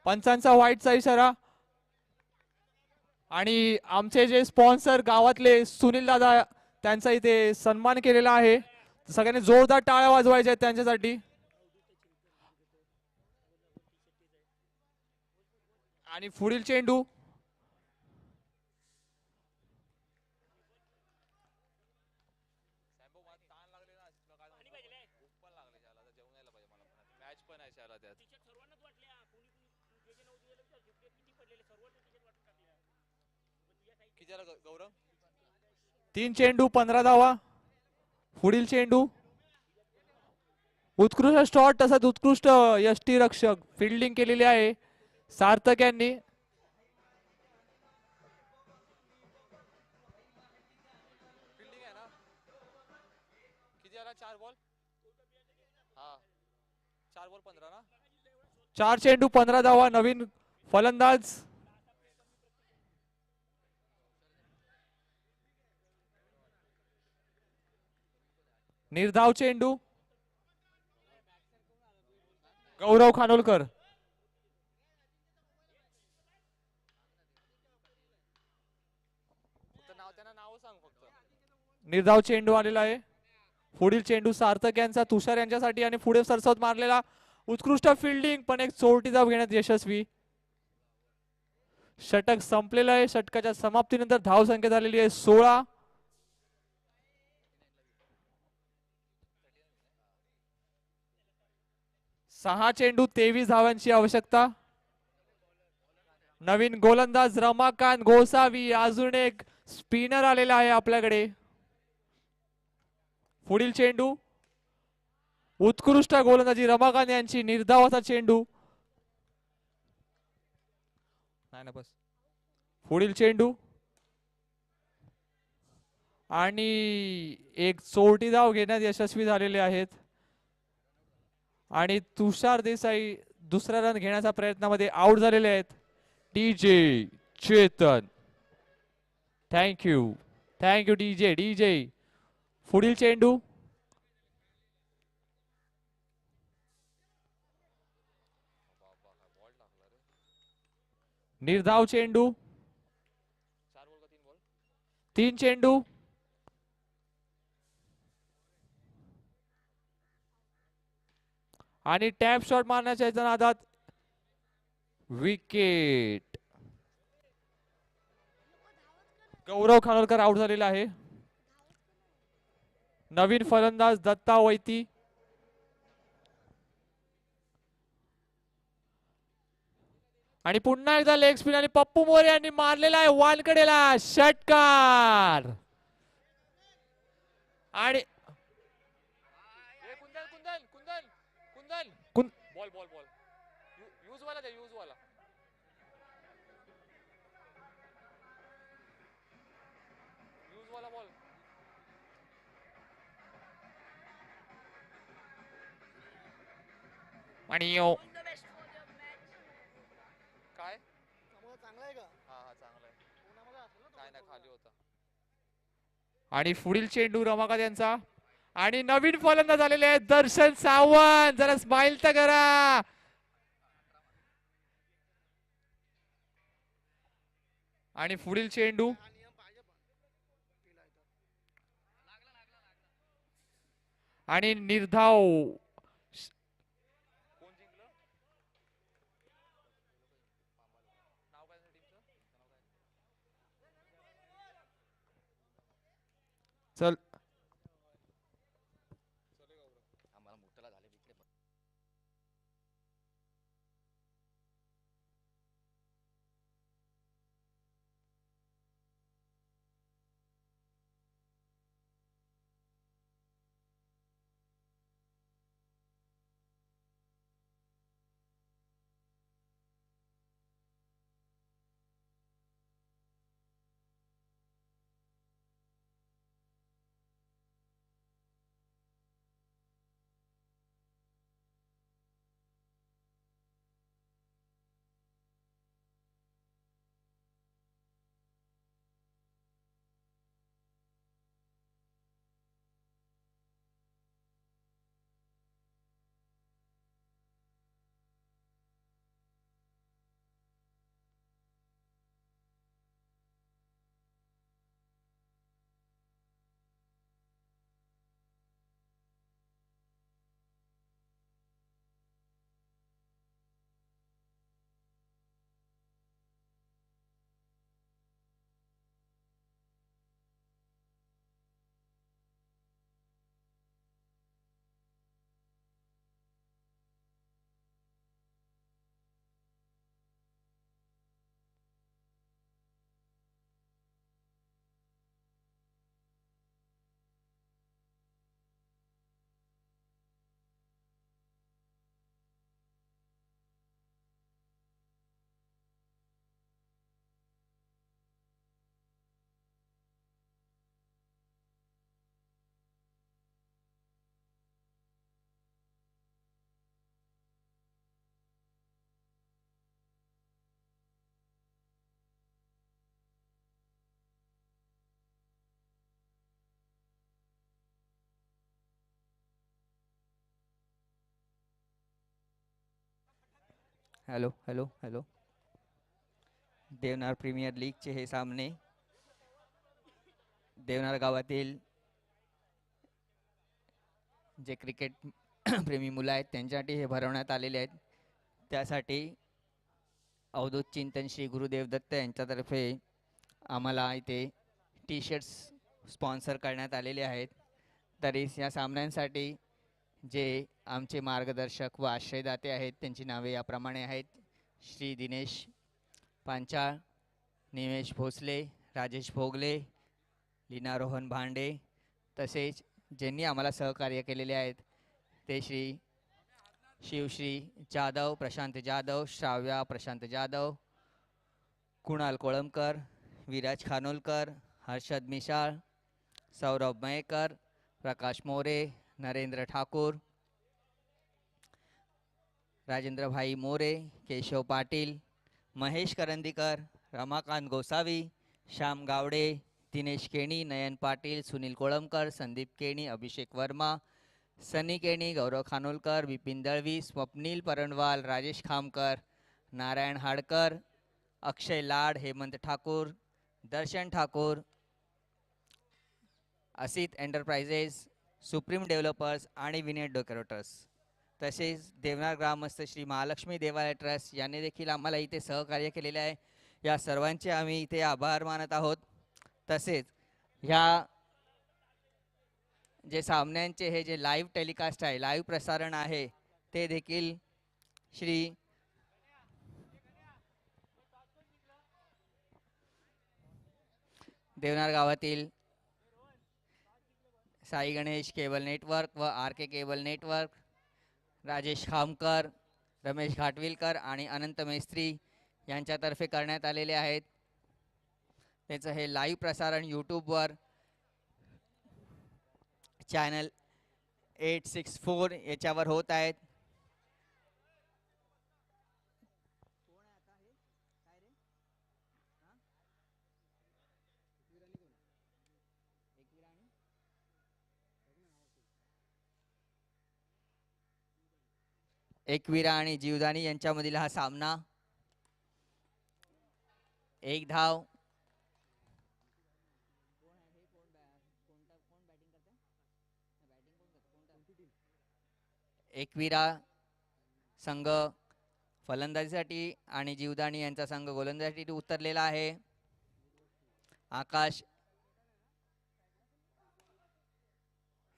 पंचांचा व्हाईटचा इशारा. आणि आमचे जे स्पॉन्सर गावातले सुनील दादा त्यांचा इथे सन्मान केलेला आहे. सगळ्यांनी जोरदार टाळ्या वाजवायच्या आहेत त्यांच्यासाठी. आणि पुढील चेंडू. गौरव 3 चेंडू 15 धावा. पुढील चेंडू. उत्कृष्ट शॉट. तसंच उत्कृष्ट यष्टी रक्षक फिल्डिंग केलेली आहे सार्थक यांनी. फील्डिंग आहे ना. किती आला? 4 बॉल. हा 4 बॉल 15 ना. 4 चेंडू 15 धावा. नवीन फलंदाज. निर्धाव चेंडू. गौरव खानोलकर. नाव सांग फक्त. निर्धाव चेंडू आलेला आहे. पुढील चेंडू सार्थक यांचा तुषार यांच्यासाठी आणि पुढे सरसवत मारलेला उत्कृष्ट फिल्डिंग पण एक चोरटी धाव घेण्यात यशस्वी. षटक संपलेलं आहे. षटकाच्या समाप्तीनंतर धाव संख्या झालेली आहे 16. 6 चेंडू 23 धावांची आवश्यकता. नवीन गोलंदाज रमाकांत गोसावी. अजून एक स्पिनर आलेला आहे आपल्याकडे. पुढील चेंडू. उत्कृष्ट गोलंदाजी रमाकांत यांची. निर्धावाचा चेंडू. नाही ना बस. पुढील चेंडू. आणि एक चोरटी धाव घेण्यात यशस्वी झालेले आहेत. आणि तुषार देसाई दुसरा रन घेण्याच्या प्रयत्नामध्ये आउट झालेले आहेत. DJ Chetan. Thank you. Thank you DJ. DJ. पुढील चेंडू. निर्धाव चेंडू. 3 चेंडू. आणि टॅप शॉट मारण्याच्या नादात विकेट. गौरव खानोलकर आउट झालेला आहे. नवीन फलंदाज दत्ता वैती. आणि पुन्हा एकदा लेग स्पिन आणि पप्पू मोरे यांनी मारलेला आहे वानकडेला षटकार. आणि बॉल बॉल बॉल यूज वाला द्या. यूज वाला. यूज वाला बॉल. आणि चांगला आहे का? हा हा चांगला आहे. उन्हामध्ये असेल ना तो काय नाही पण खाली होता. आणि पुढील चेंडू रमाकांत यांचा आणि नवीन फलंदाज झालेले आहेत दर्शन सावंत. जरा स्माइल तर करा. आणि पुढील चेंडू हा नियम पाहिजे पण केलाय तर. आणि निर्धाव कोण जिंकलं? नाव काय टीमचं? चल आम्हाला मोठ्याला झाले इकडे. Hello hello hello. Devnar premier लीगचे हे सामने देवनार गावातील जे क्रिकेट प्रेमी मुलं आहेत त्यांच्यासाठी हे भरवण्यात आलेले आहेत. त्यासाठी अवधूत चिंतन श्री गुरुदेव दत्त यांच्यातर्फे आम्हाला इथे टी शर्ट्स स्पॉन्सर करण्यात आलेले आहेत. तरी या सामन्यांसाठी जे आमचे मार्गदर्शक व आश्रयदाते आहेत त्यांची नावे याप्रमाणे आहेत. श्री दिनेश पांचाळ, निमेश भोसले, राजेश भोगले, लीना रोहन भांडे, तसेच ज्यांनी आम्हाला सहकार्य केलेले आहेत ते श्री शिवश्री जाधव, प्रशांत जाधव, श्राव्या प्रशांत जाधव, कुणाल कोळंबकर, विराज खानोलकर, हर्षद मिसाळ, सौरभ मयेकर, प्रकाश More, Narendra Thakur, Rajendra bhai More, Keshav Patil, Mahesh Karandikar, Ramakant Gosavi, Shyam Gawade, Dinesh Keni, Nayan Patil, Sunil Kolambkar, Sandeep Keni, Abhishek Verma, Sunny Keni, Gaurav Khanolkar, Vipin Dalvi, Swapnil Paranwal, Rajesh Khamkar, Narayan Hadkar, Akshay Lad, Hemant Thakur, Darshan Thakur, Asit enterprises, supreme developers आणि विनेट डेकोरेटर्स, तसेच देवनार ग्रामस्थ श्री महालक्ष्मी देवालय ट्रस्ट यांनी देखील आम्हाला इथे सहकार्य केलेले आहे. या सर्वांचे आम्ही इथे आभार मानत आहोत. तसेच ह्या जे सामन्यांचे हे जे लाईव्ह टेलिकास्ट आहे, लाईव्ह प्रसारण आहे, ते देखील श्री देवनार गावातील साई गणेश केबल नेटवर्क व आर के केबल नेटवर्क, राजेश खामकर, रमेश घाटविलकर आणि अनंत मेस्त्री यांच्यातर्फे करण्यात आलेले आहेत. त्याचं हे लाईव्ह प्रसारण यूट्यूबवर चॅनल 864 याच्यावर होत आहेत. एकविरा आणि जीवदानी यांच्यामधील हा सामना. एक धाव. एकविरा संघ फलंदाजीसाठी आणि जीवदानी यांचा संघ गोलंदाजीसाठी उतरलेला आहे. आकाश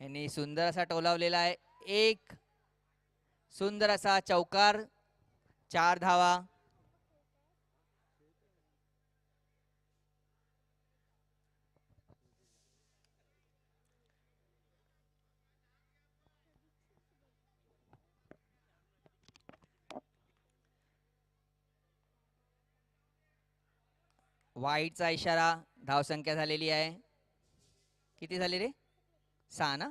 यांनी सुंदर असा टोलावलेला आहे. एक सुंदर असा चौकार. 4 धावा. वाईटचा इशारा. धावसंख्या झालेली आहे. किती झाली रे? 6 ना?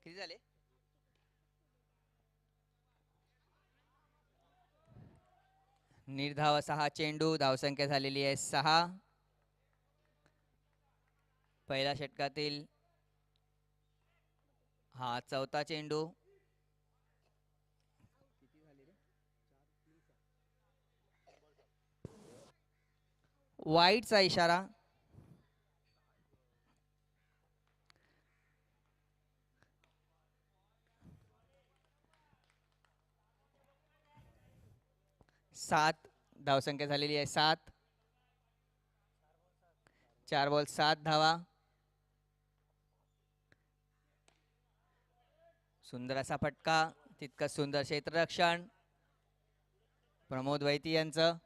किती झाले? निर्धाव असा हा चेंडू. धावसंख्या झालेली आहे 6. पहिल्या षटकातील हा चौथा चेंडू. वाईटचा इशारा. सात धावसंख्या झालेली आहे 7. 4 बॉल 7 धावा. सुंदर असा फटका. तितकं सुंदर क्षेत्ररक्षण प्रमोद वैती यांचं.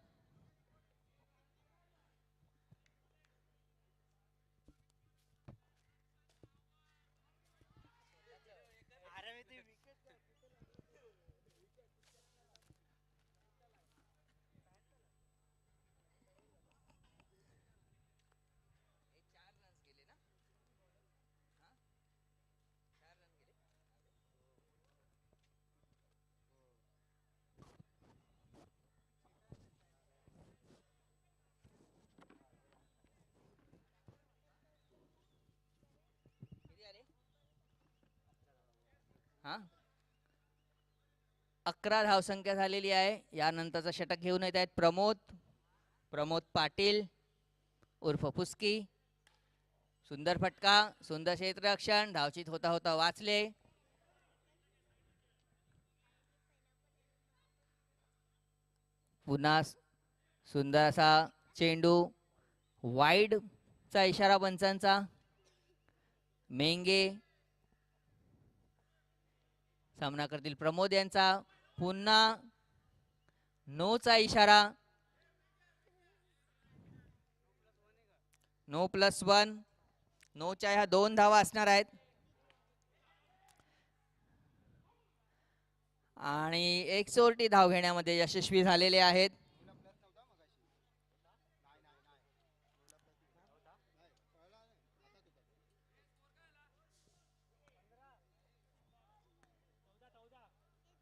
हा 11 धावसंख्या झालेली आहे. यानंतरचं षटक घेऊन येत आहेत प्रमोद पाटील उर्फ फुस्की. सुंदर फटका. सुंदर क्षेत्ररक्षण. धावचित होता होता वाचले. पुन्हा सुंदर असा चेंडू. वाईडचा इशारा पंचांचा. मेंगे सामना करतील प्रमोद यांचा. पुन्हा नोचा इशारा. नो +1. नोच्या ह्या 2 धावा असणार आहेत. आणि एक सोरटी धाव घेण्यामध्ये यशस्वी झालेले आहेत.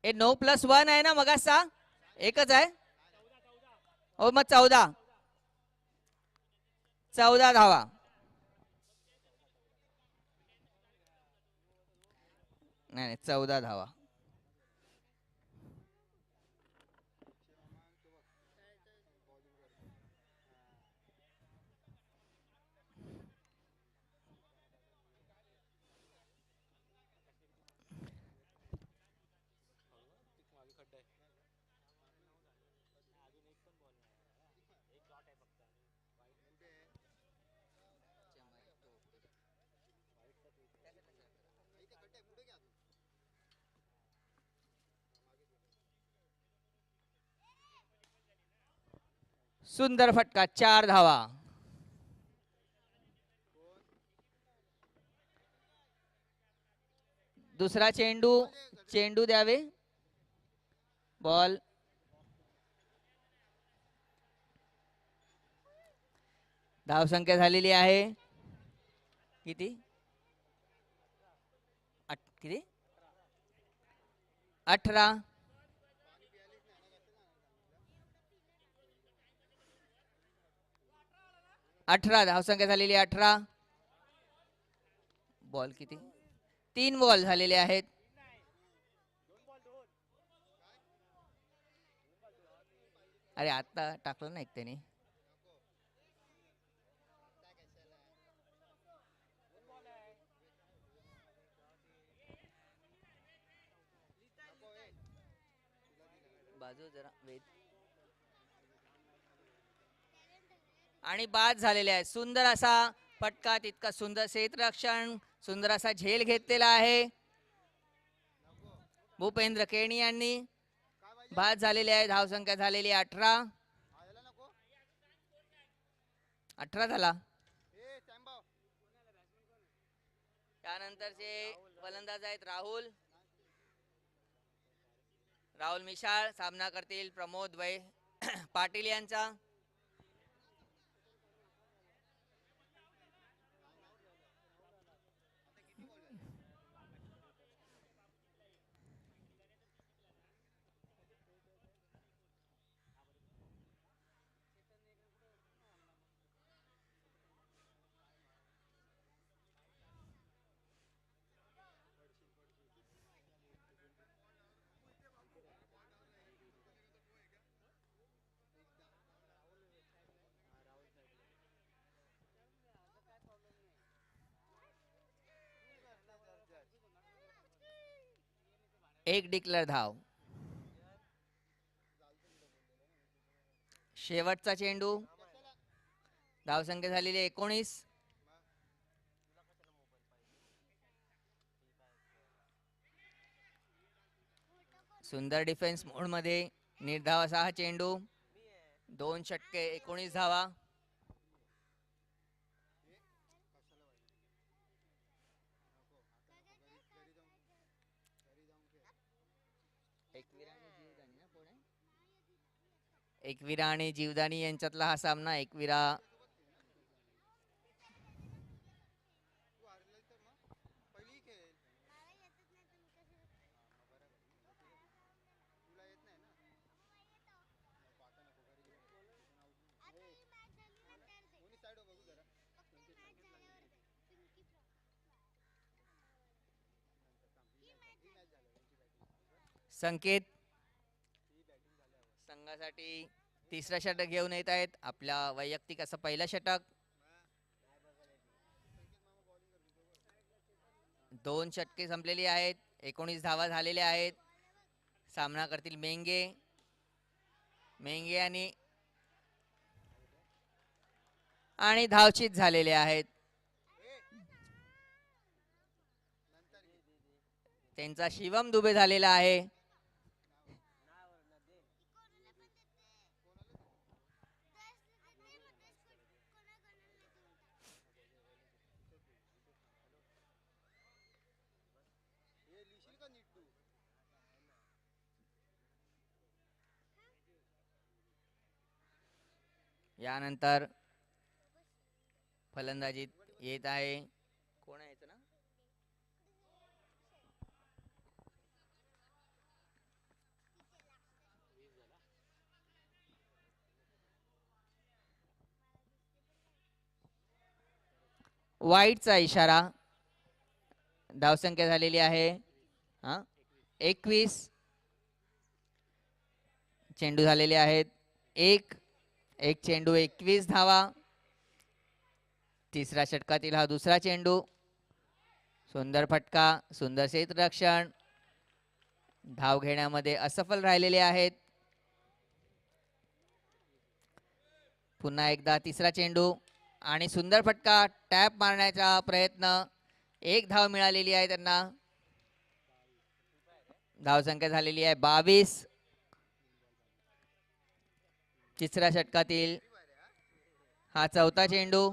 ए 9 +1 आहे ना मगाचा? एकच आहे. हो मग 14 धावा. नाही 14 धावा. सुंदर फटका. 4 धावा. दुसरा चेंडू द्यावे. बॉल. धावसंख्या झालेली आहे किती? किती? 18. 18 धावसंख्या झालेली 18. बॉल किती? 3 बॉल झालेले आहेत. अरे आता टाकलं ना एक त्याने. बाजू जरा वेद. आणि बाद झालेले आहे. सुंदर असा फटका, तितका सुंदर क्षेत्ररक्षण, सुंदर असा झेल घेतलेला आहे भूपेंद्र केणी यांनी. बाद झालेले आहे. धावसंख्या झालेली 18 झाला. त्यानंतरचे फलंदाज आहेत राहुल मिशाळ. सामना करतील प्रमोद पाटील यांचा. एक डिक्लेअर धाव. शेवटचा चेंडू. धावसंख्या झालेली 19. सुंदर डिफेन्स मोड मध्ये निर्धाव असा हा चेंडू. 2 षटके 19 धावा. एकविरा आणि जीवदानी यांच्यातला हा सामना. एकविरा संकेत संघासाठी तिसरा षटक घेऊन येत आहेत. आपल्या वैयक्तिक असं पहिलं षटक. 2 षटके संपलेली आहेत. 19 धावा झालेल्या आहेत. सामना करतील मेंगे आणि धावचीत झालेले आहेत. त्यांचा शिवम दुबे झालेला आहे. यानंतर फलंदाजीत येत आहे. कोण आहे याचं नाव? वाईटचा इशारा. धावसंख्या झालेली आहे 21. चेंडू झालेले आहेत एक चेंडू 21 धावा. तिसऱ्या षटकातील हा दुसरा चेंडू. सुंदर फटका, सुंदर क्षेत्ररक्षण. धाव घेण्यामध्ये असफल राहिलेले आहेत. पुन्हा एकदा तिसरा चेंडू आणि सुंदर फटका. टॅप मारण्याचा प्रयत्न. 1 धाव मिळालेली आहे त्यांना. धावसंख्या झालेली आहे 22. तिसऱ्या षटकातील हा चौथा चेंडू.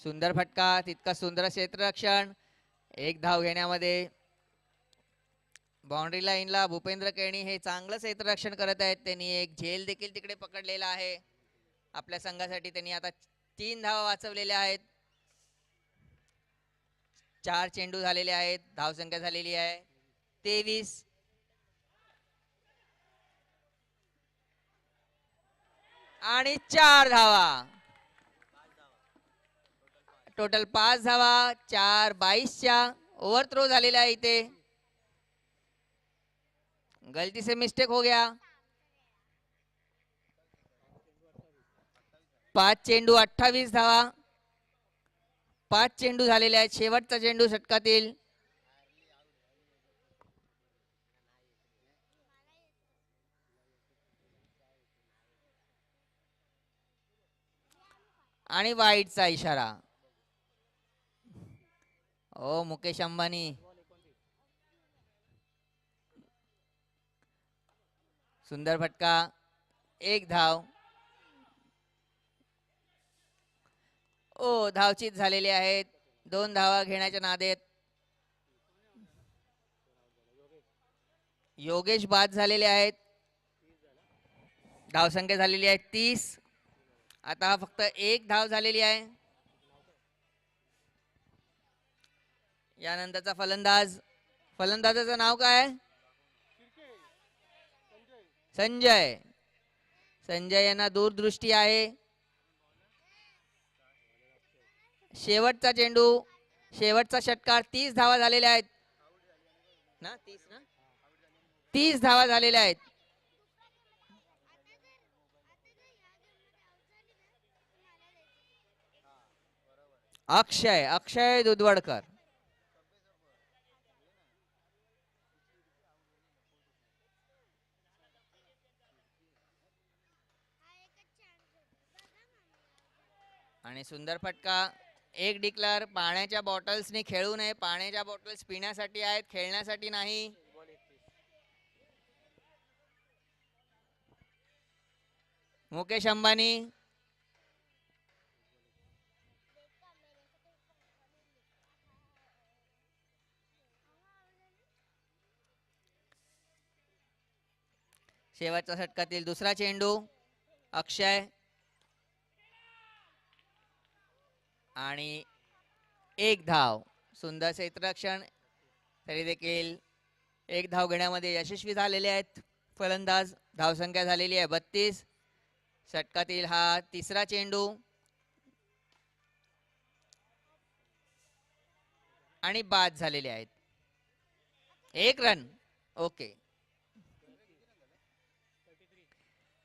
सुंदर फटका, तितका सुंदर क्षेत्ररक्षण. 1 धाव घेण्यामध्ये बाउंड्री लाईनला भूपेंद्र केणी हे चांगलं क्षेत्ररक्षण करत आहेत. त्यांनी एक झेल देखील तिकडे पकडलेला आहे आपल्या संघासाठी. त्यांनी आता 3 धावा वाचवलेल्या आहेत. 4 चेंडू झालेले आहेत. धावसंख्या झालेली आहे 23. आणि 4 धावा. टोटल 5 धावा 4-22च्या ओव्हर थ्रो झालेला आहे इथे. गलती से मिस्टेक हो गया. 5 चेंडू 28 धावा. 5 चेंडू झालेले आहेत. शेवटचा चेंडू षटकातील. आणि वाईडचा इशारा. ओ मुकेश अंबानी. सुंदर फटका. 1 धाव. ओ धावचीत झालेली आहेत. 2 धावा घेण्याच्या नादेत योगेश बाद झालेले आहेत. धावसंख्या झालेली आहे 30. आता हा फक्त 1 धाव झालेली आहे. यानंतरचा फलंदाज. फलंदाजाचं नाव काय? संजय. संजय यांना दूरदृष्टी आहे. शेवटचा चेंडू. शेवटचा षटकार. 30 धावा झालेल्या आहेत ना. 30 धावा झालेल्या आहेत. अक्षय दुधवडकर. आणि सुंदर फटका. 1 डिक्लेअर. पाण्याच्या बॉटल्सनी खेळू नये. पाण्याच्या बॉटल्स पिण्यासाठी आहेत, खेळण्यासाठी नाही. मुकेश अंबानी. शेवटच्या षटकातील दुसरा चेंडू. अक्षय. आणि 1 धाव. सुंदर क्षेत्ररक्षण. तरी देखील 1 धाव घेण्यामध्ये यशस्वी झालेले आहेत फलंदाज. धावसंख्या झालेली आहे 32. षटकातील हा तिसरा चेंडू. आणि बाद झालेले आहेत. 1 रन. ओके.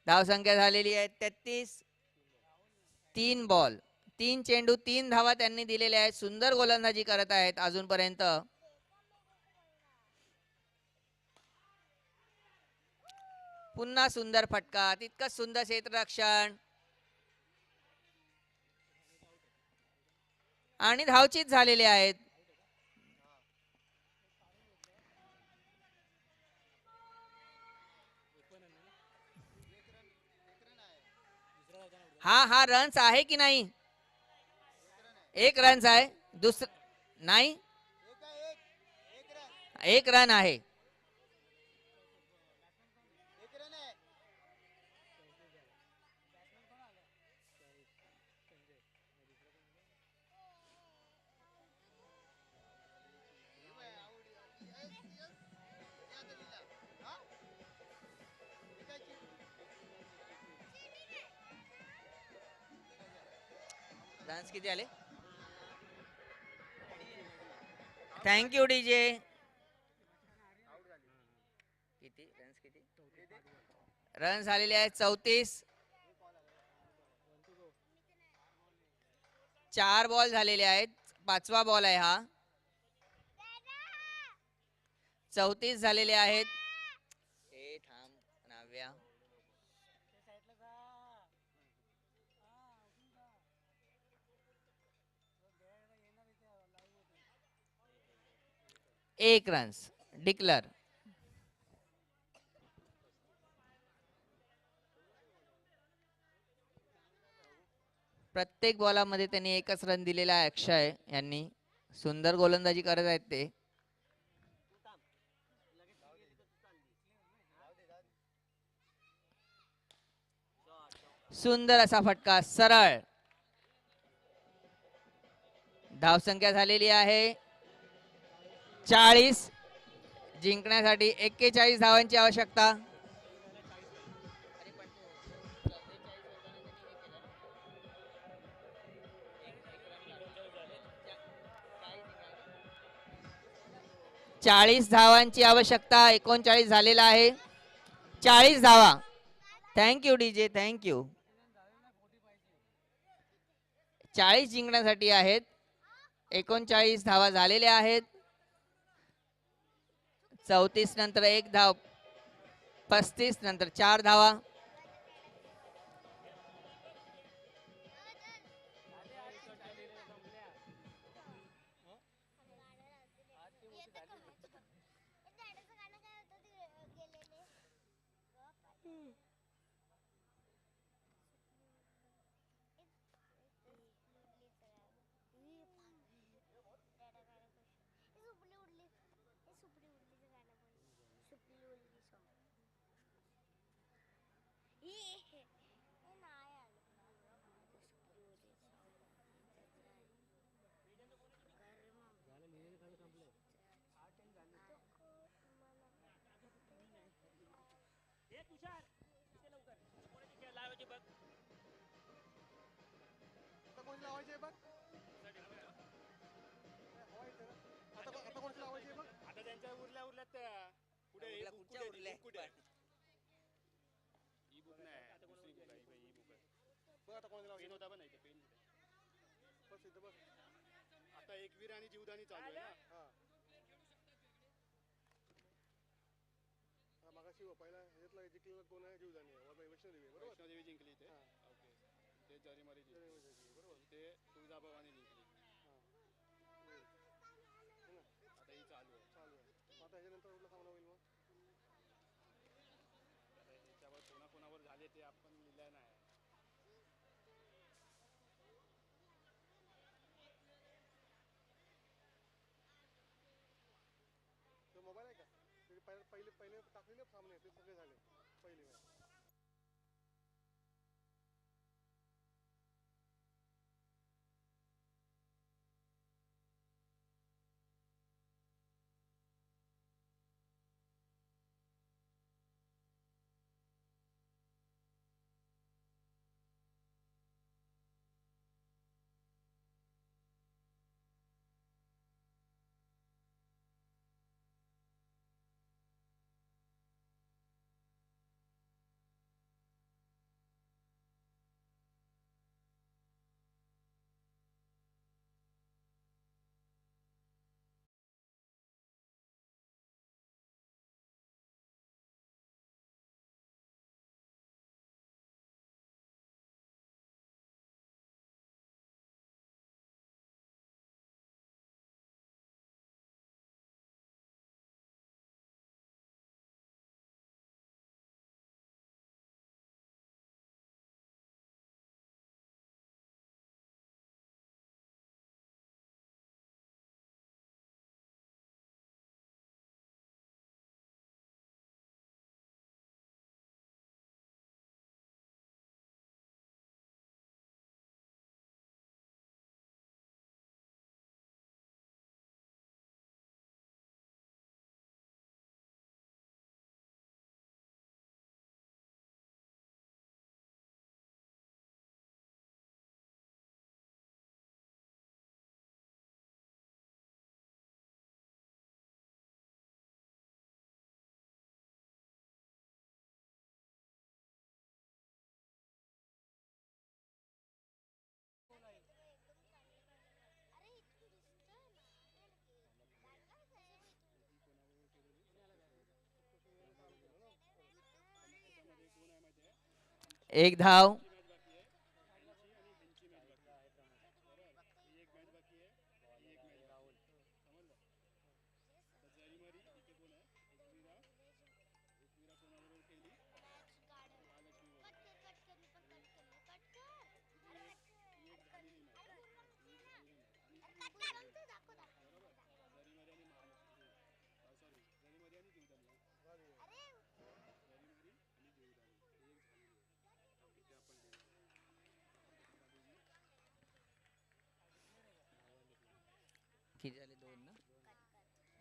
धावसंख्या झालेली आहे 33. 3 बॉल 3 चेंडू 3 धावा त्यांनी दिलेल्या आहेत. सुंदर गोलंदाजी करत आहेत अजूनपर्यंत. पुन्हा सुंदर फटका. तितकंच सुंदर क्षेत्ररक्षण. आणि धावचीत झालेले आहेत. हा रन्स आहे की नाही? 1 रन्स आहे. नाही 1 रन आहे. रन्स किती आले? Thank you DJ. किती रन्स झालेले आहेत? 34. 4 बॉल झालेले आहेत. 5वा बॉल आहे हा. 34 झालेले आहेत. हे थांब नाव्या. एक रन्स डिक्लेअर. प्रत्येक बॉलामध्ये त्यांनी 1च रन दिलेला आहे. अक्षय यांनी सुंदर गोलंदाजी करत आहेत ते. सुंदर असा फटका. सरळ. धावसंख्या झालेली आहे 40. जिंकण्यासाठी 41 धावांची आवश्यकता. 40 धावांची आवश्यकता, 39 झालेला आहे. 40 धावा. Thank you DJ, thank you. 40 जिंकण्यासाठी आहेत. 39 धावा झालेल्या आहेत. 34 नंतर 1 धाव, 35 नंतर 4 धावा. आता कोणी लावायचे बघ. आता कोणी लावायचे बघ. आता त्यांच्या उरल्या त्या पुढे ई बुक नाही दुसरी बुक आहे ई बुक आहे. बघ आता कोणी लावायचे. पेन होता पण नाही पेन बस इथं बघ. आता एकवीर आणि जीवदानी चालू आहे ना. हा मगाशी पहिला ह्यातला जिंकलेला कोण आहे? जीवदानी आहे. वैष्णोदेवी आहे, बरोबर. वैष्णोदेवी जिंकली ते ओके. ते जरीमारी जिंकली बरोबर. ते तुळजाभवानी जिंकली. आता ही चालू आहे. आता ह्याच्यानंतर कुठला सामना होईल मग? आता ह्याच्यावर कोणाकोणावर झाले ते आपण लिहिलं नाही. तो मोबाईल आहे का? पहिले टाकलेले सामने ते सगळे झाले पहिले मॅच. एक धाव.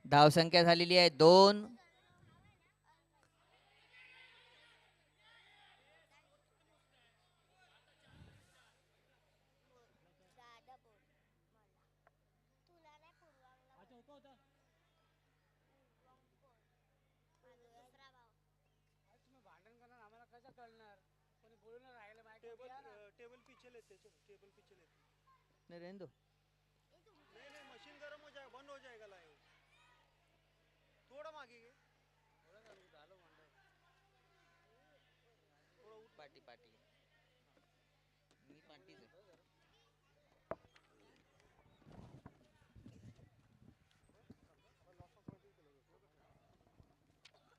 धाव संख्या झालेली आहे 2. टेबल पीछे लेते चलो, टेबल पीछे लेते। नहीं रहने दो. नहीं नहीं, मशीन गर्म हो जाएगा, बंद हो जाएगा लाइव। थोड़ा मागे घे. पार्टी पार्टी मी पार्टीच आहे.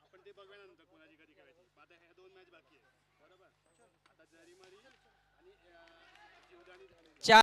आपण ते बघूया नंतर कोणाची कधी करायची. आता ह्या 2 मॅच बाकी आहे बरोबर. आता जरीमारी आणि जीवदानी झालेली. चार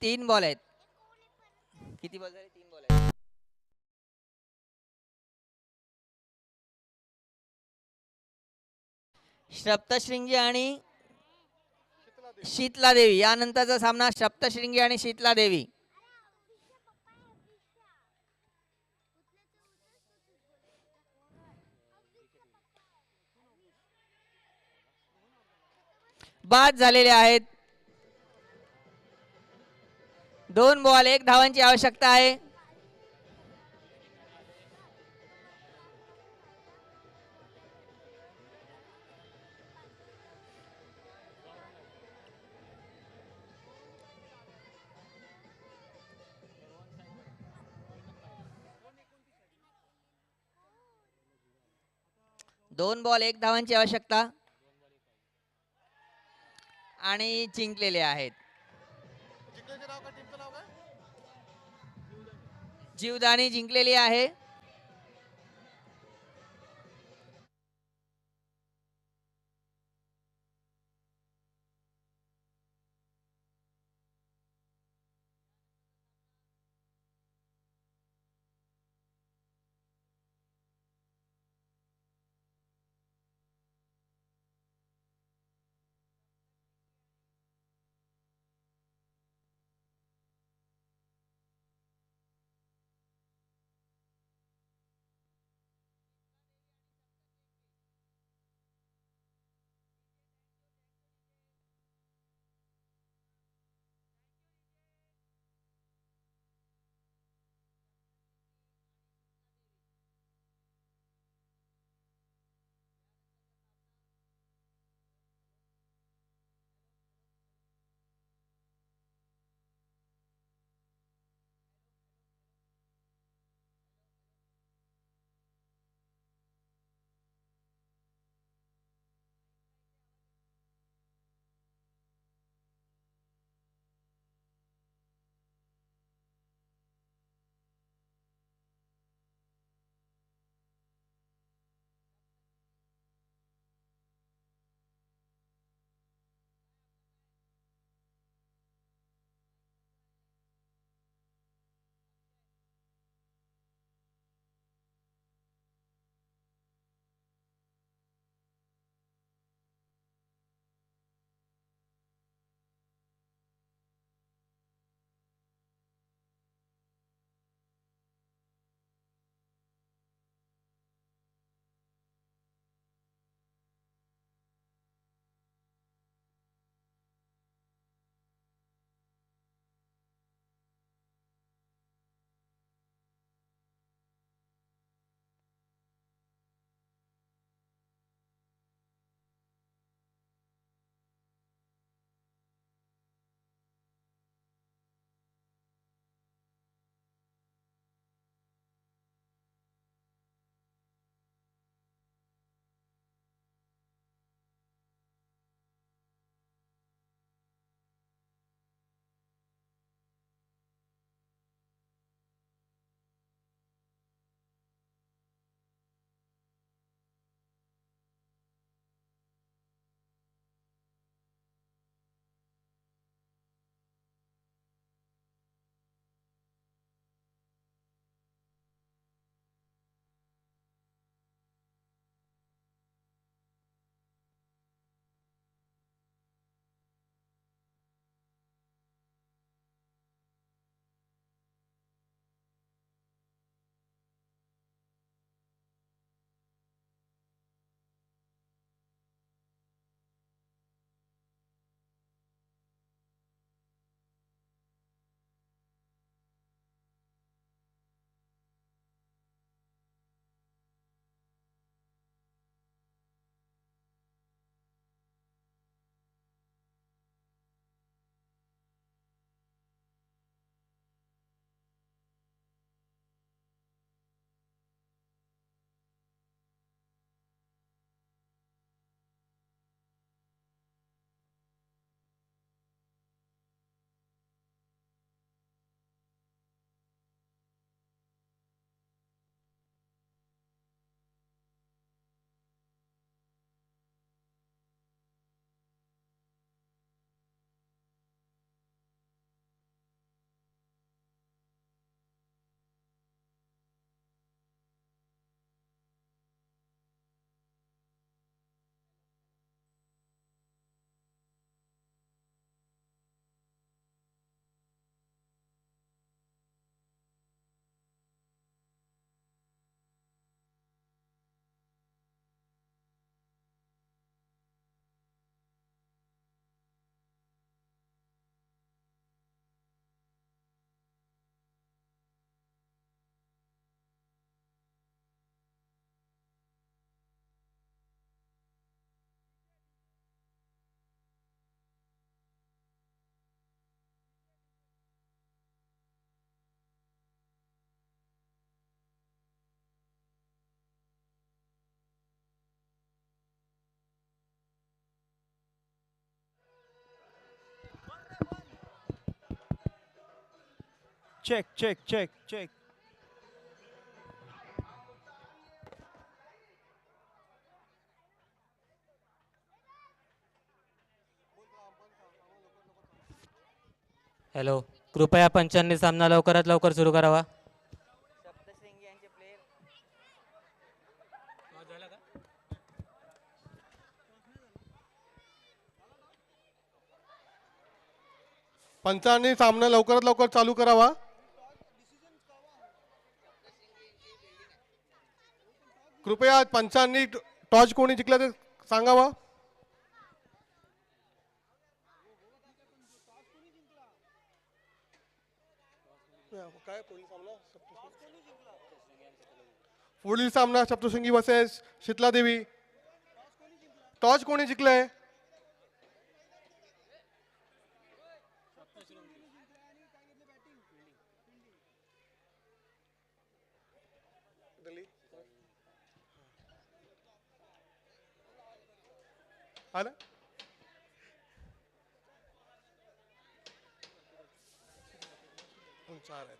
3 बॉल आहेत. किती बॉल झाले? 3 बॉल आहेत. सप्तशृंगी आणि शीतला देवी, यानंतरचा सामना सप्तशृंगी आणि शीतला देवी. बाद झालेले आहेत. 2 बॉल 1 धावांची आवश्यकता आहे. दोन बॉल 1 धावांची आवश्यकता आणि जिंकलेले आहेत. जीवदानी जिंकलेली आहे. Check check check check. Hello, कृपया पंचांनी सामना लवकरात लवकर सुरू करावा. पंचांनी सामना लवकरात लवकर चालू करावा. कृपया पंचांनी टॉस कोणी जिंकला ते सांगावा. काय पुढील सामना सप्तशृंगी वर्सेस शीतला देवी. टॉस कोणी जिंकलंय? आलं? चार आहेत.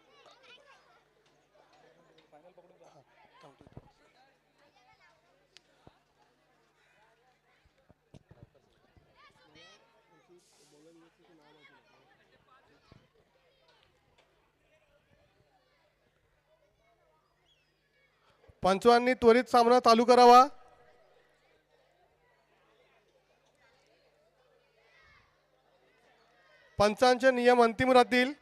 पंचांनी त्वरित सामना चालू करावा. पंचांचे नियम अंतिम राहतील.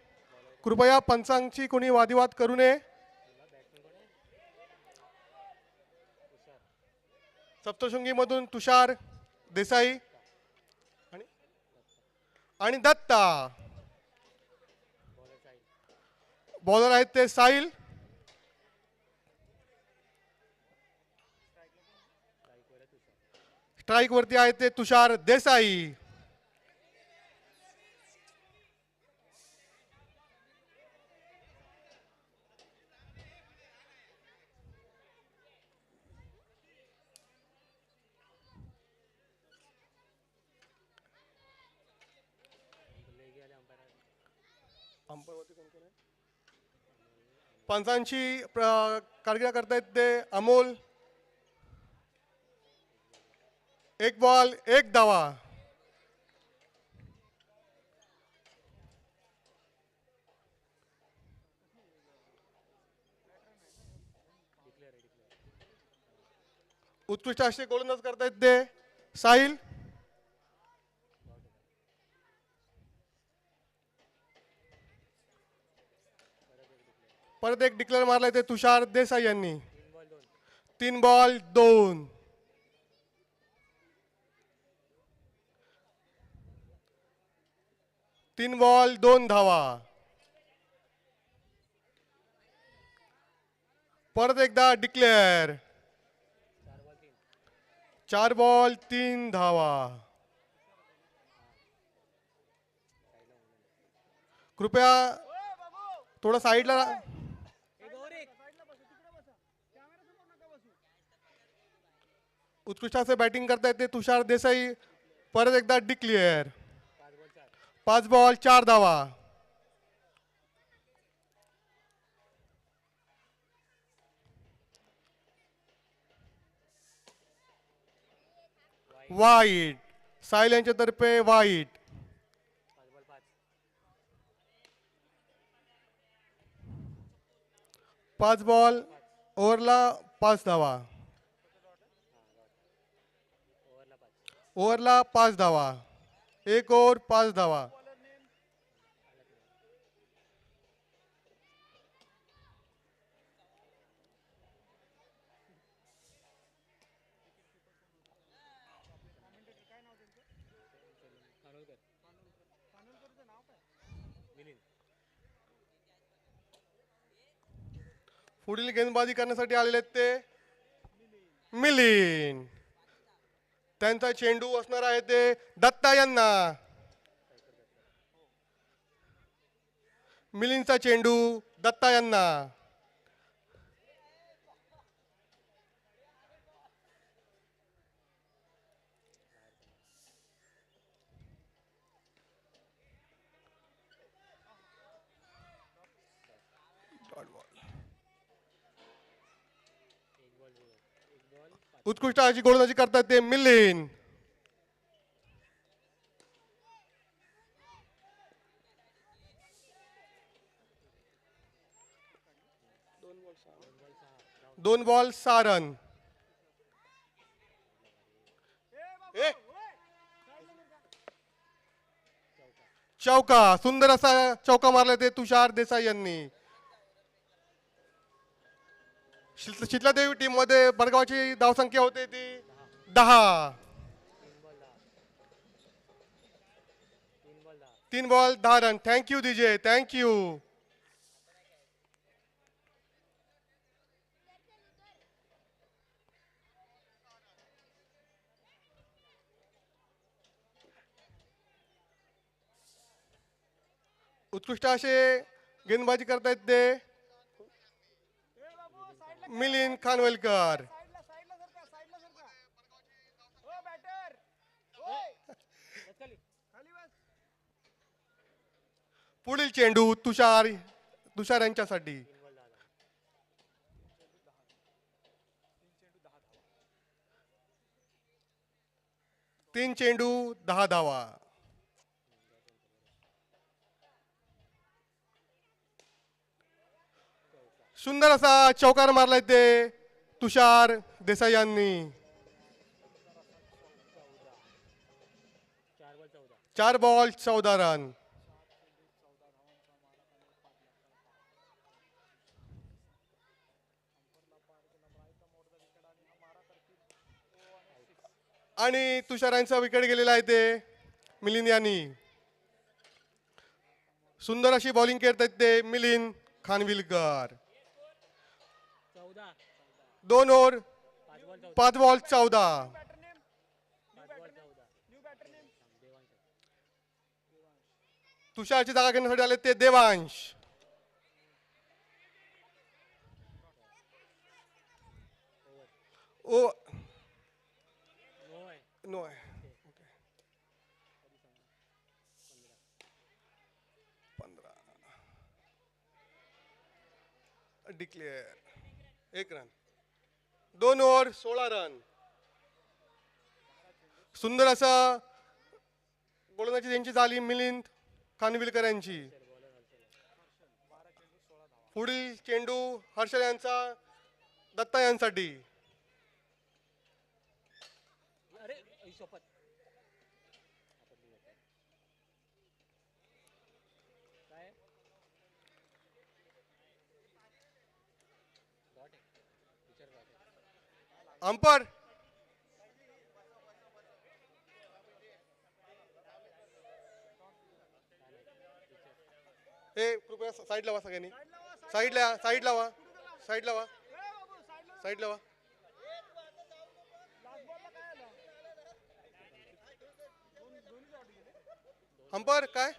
कृपया पंचांची कोणी वादिवाद करू नये. सप्तशृंगी मधून तुषार देसाई आणि दत्ता. बॉलर आहेत ते साहिल. स्ट्राईक वरती आहेत ते तुषार देसाई. पंचांची कारगिरी करतायत ते अमोल. एक बॉल एक धावा. उत्कृष्ट असे गोलंदाज करतायत ते साहिल. परत एक डिक्लेअर मारलाय ते तुषार देसाई यांनी. 3 बॉल 2. तीन बॉल 2 धावा. परत एकदा डिक्लेअर. 4 बॉल 3 धावा. कृपया थोडं साईडला. उत्कृष्ट असे बॅटिंग करतायत ते तुषार देसाई. परत एकदा डिक्लेअर. 5 बॉल 4 धावा. वाईट. साहिल यांच्या तर्फे वाईट. 5 बॉल ओव्हरला 5 धावा. ओव्हरला 5 धावा. 1 ओव्हर 5 धावा. पुढील गेंदबाजी करण्यासाठी आलेले आहेत ते मिलिंद. त्यांचा चेंडू असणार आहे ते दत्ता यांना. मिलिंदचा चेंडू दत्ता यांना. उत्कृष्ट अशी गोलंदाजी करतात ते मिलिंद. दोन बॉल 6 रन. चौका, सुंदर असा चौका मारला ते तुषार देसाई यांनी. शितला देवी टीम मध्ये भडगावची धावसंख्या होते ती 10. 3 ball 10 run. Thank you DJ, thank you. उत्कृष्ट असे गेंदबाजी करतायत ते मिलिंद खानवेलकर. पुढील चेंडू तुषार यांच्यासाठी. 3 चेंडू 10 धावा. सुंदर असा चौकार मारलाय ते तुषार देसाई यांनी. 4 बॉल 14 रन. आणि तुषार यांचा विकेट गेलेला आहे ते मिलिंद यांनी. सुंदर अशी बॉलिंग करतात ते मिलिंद खानविलकर. 2 over 5 ball 14. तुषारची जागा घेण्यासाठी आले ते देवांश. ओ नो आहे. 15 डिक्लेअर. 1 रन. 2 over 16 run. सुंदर असा गोलंदाजी त्यांची झाली मिलिंद खानविलकर यांची. पुढील चेंडू हर्षल यांचा दत्ता यांसाठी. अंपर हे कृपया साईड लावा सगळ्यांनी. साईड लावा, साईड लावा, साईड लावा, साईड लावा. अंपर काय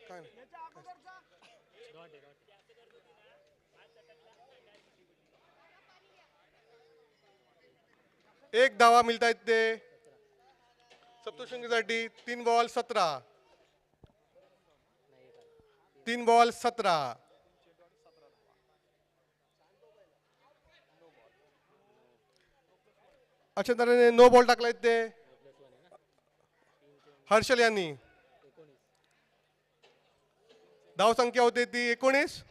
काय नाही. एक धावा मिळतायत ते सप्तशृंगीसाठी. 3 बॉल 17. 3 बॉल 17. अशा तऱ्हेने नो बॉल टाकलाय ते हर्षल यांनी. धाव संख्या होते ती 19.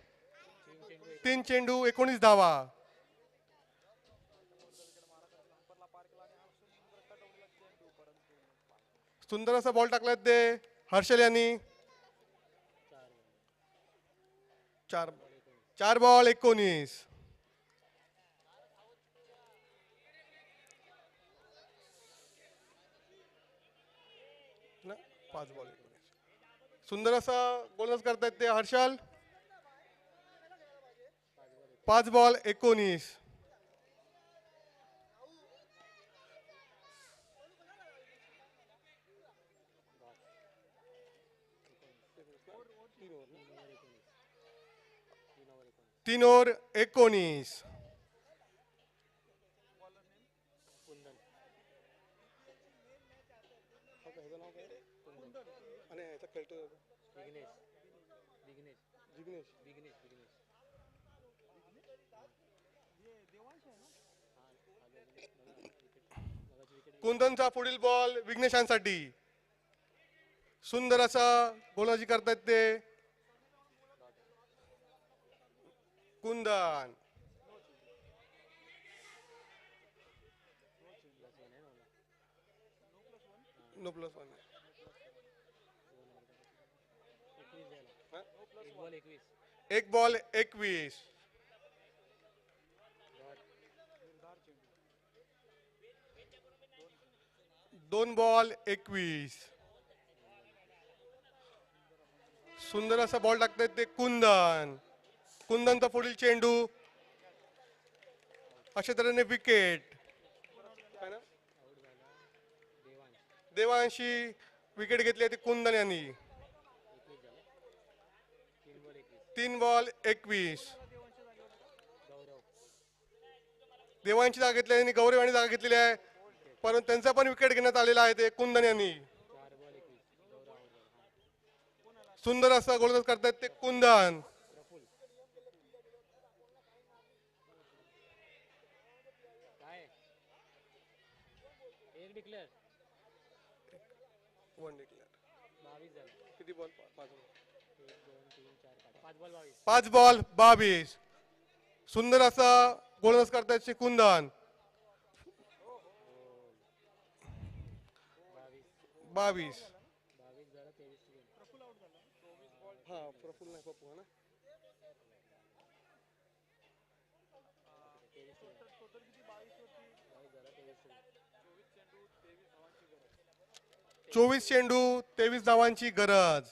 3 चेंडू 19 धावा. सुंदर असा बॉल टाकलाय ते हर्षल यांनी. 4 बॉल 19. ना 5 बॉल 19. सुंदर असा गोलंदाज करतायत ते हर्षल. 5 बॉल 19. तीन ओव्हर 19. कुंदनचा पुढील बॉल विघ्नेशांसाठी. सुंदर असा गोलंदाजी करतायत ते कुंदन. No plus one. एक बॉल 21. दोन बॉल 21. सुंदर असा बॉल टाकतायत ते कुंदन. कुंदनचा पुढील चेंडू. अशा तऱ्हेने विकेट. देवांशी विकेट घेतली ती कुंदन यांनी. 3 बॉल 21. देवांची जागा घेतली आणि गौरव यांनी जागा घेतलेली आहे, परंतु त्यांचा पण विकेट घेण्यात आलेला आहे ते कुंदन यांनी. सुंदर असा गोलंदाज करतायत ते कुंदन. किती बॉल? 5 बॉल 22. सुंदर असा गोलंदाज करतायत कुंदन. 22. हा प्रफुल्ल नाही पप्पू ना. चोवीस चेंडू 23 धावांची गरज.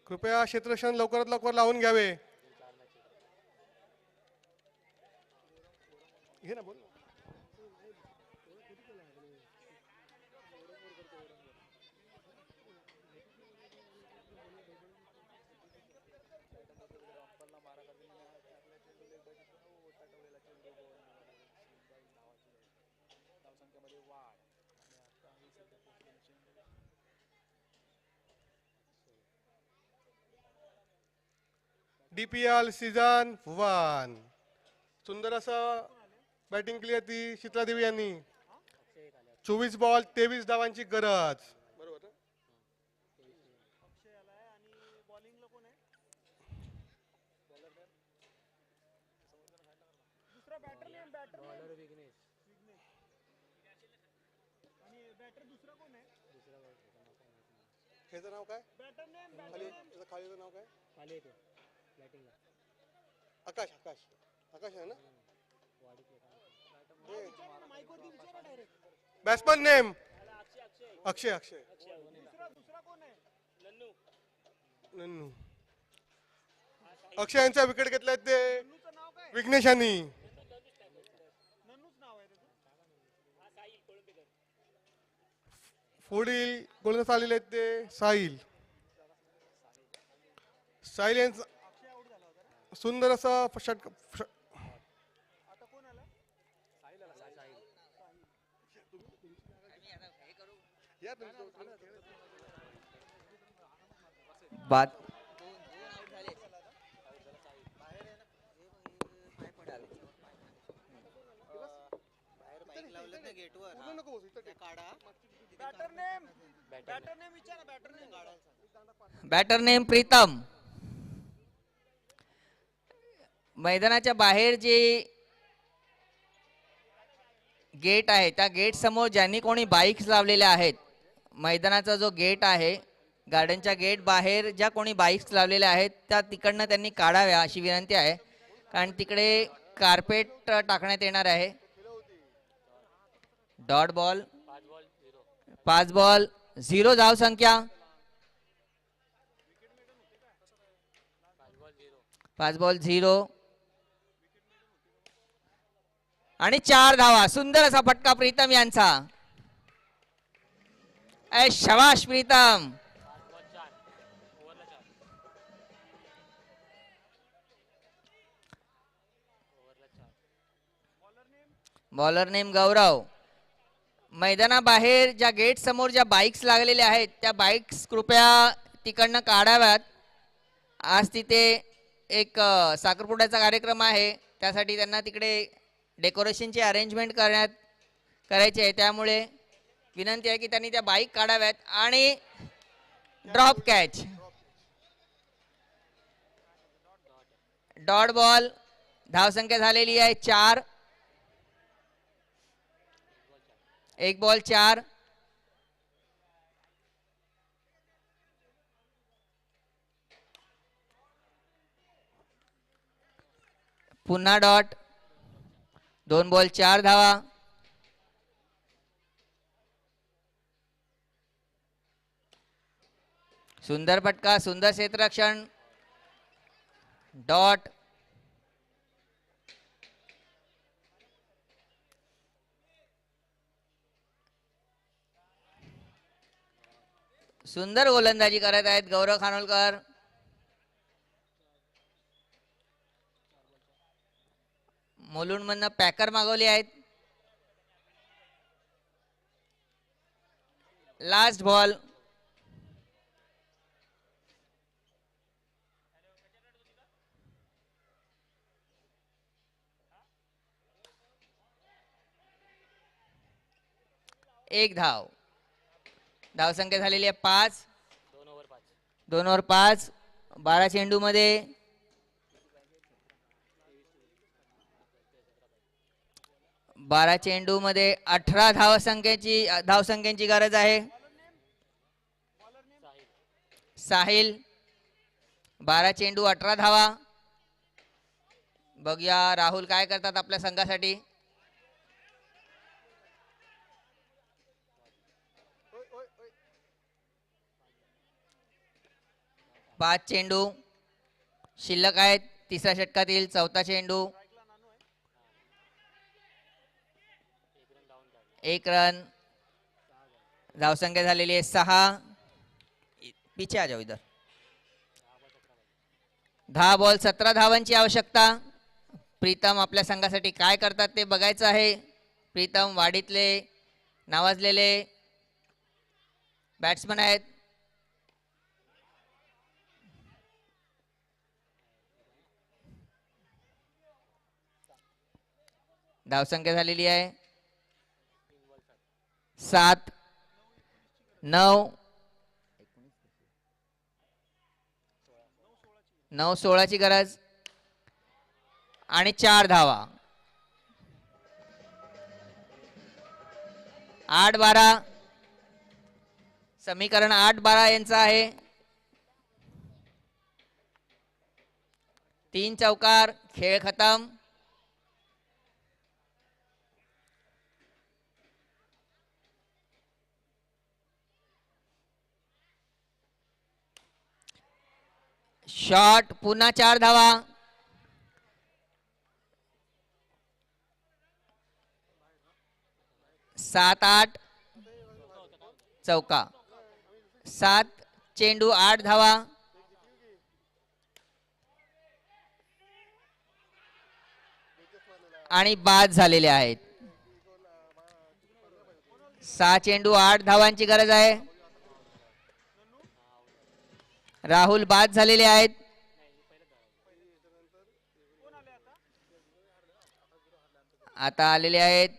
कृपया क्षेत्ररक्षण लवकरात लवकर लावून घ्यावे. घे ना, बोल. DPL season 1. सुंदर असा बॅटिंग केली ती चित्रा देवी यांनी. 24 बॉल 23 धावांची गरज. बरोबर ना. ह्याचं नाव काय? खालीचं नाव काय? आकाश. आकाश आकाश आहे ना. बॅट्समन नेम अक्षय. अक्षय नन्नू. अक्षय यांचा विकेट घेतलाय ते विघ्नेश यांनी. पुढील गोलंदाज आलेले आहेत ते साहिल. साहिल यांचा सुंदर असा षटक. बाद. Batter name Pritam. मैदानाच्या बाहेर जे गेट आहे त्या गेट समोर ज्यांनी कोणी बाईक्स लावलेल्या आहेत, मैदानाचा जो गेट आहे गार्डनच्या गेट बाहेर ज्या कोणी बाईक्स लावलेल्या आहेत त्या तिकडनं त्यांनी काढाव्या अशी विनंती आहे, कारण तिकडे कार्पेट टाकण्यात येणार आहे. Dot ball. 5 बॉल 0 धाव संख्या. 5 बॉल 0 आणि 4 धावा. सुंदर असा फटका प्रीतम यांचा. शाबाश प्रीतम. बॉलर नेम गौरव. मैदानाबाहेर ज्या गेट समोर ज्या बाईक्स लागलेल्या आहेत त्या बाईक्स कृपया तिकडनं काढाव्यात. आज तिथे एक साखरपुड्याचा कार्यक्रम आहे, त्यासाठी त्यांना तिकडे डेकोरेशनची अरेंजमेंट करायची आहे. त्यामुळे विनंती आहे की त्यांनी त्या बाईक काढाव्यात. आणि ड्रॉप कॅच, डॉट बॉल. धावसंख्या झालेली आहे 4. 1 बॉल 4. पुन्हा डॉट. 2 बॉल 4 धावा. सुंदर फटका, सुंदर क्षेत्ररक्षण. डॉट. सुंदर गोलंदाजी करत आहेत गौरव खानोलकर. मुलुंडमधनं पॅकर मागवले आहेत. Last ball. एक धाव. धावसंख्या झालेली आहे 5. 2 ओव्हर 5. 12 चेंडू मध्ये 18 धावसंख्येची गरज आहे. साहिल. 12 चेंडू 18 धावा. बघूया राहुल काय करतात आपल्या संघासाठी. 5 चेंडू शिल्लक आहेत. तिसऱ्या षटकातील 4था चेंडू. 1 रन. धावसंख्या झालेली आहे 6. पीछे आ जाओ इधर. 10 बॉल 17 धावांची आवश्यकता. प्रीतम आपल्या संघासाठी काय करतात ते बघायचं आहे. प्रीतम वाडीतले नावाजलेले बॅट्समन आहेत. धावसंख्या झालेली आहे 7. 9. 9-16ची गरज आणि 4 धावा. 8-12. समीकरण 8-12 यांचं आहे. 3 चौकार. खेळ खतम. शॉट. पुन्हा 4 धावा. 7-8. चौका. 7 चेंडू 8 धावा. आणि बाद झालेले आहेत. 6 चेंडू 8 धावांची गरज आहे. राहुल बाद झालेले आहेत. आता आलेले आहेत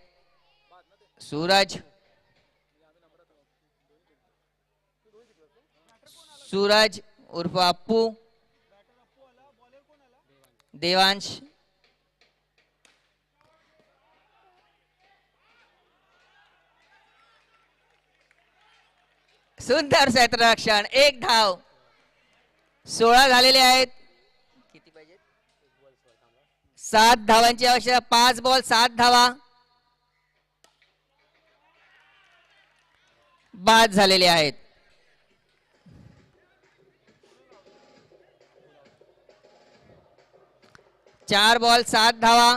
सूरज. सूरज उर्फ अप्पू. देवांश. सुंदर क्षेत्ररक्षण. 1 धाव. 16 झालेले आहेत. किती पाहिजे? 7 धावांची आवश्यकता. 5 बॉल 7 धावा. बाद झालेले आहेत. चार बॉल 7 धावा.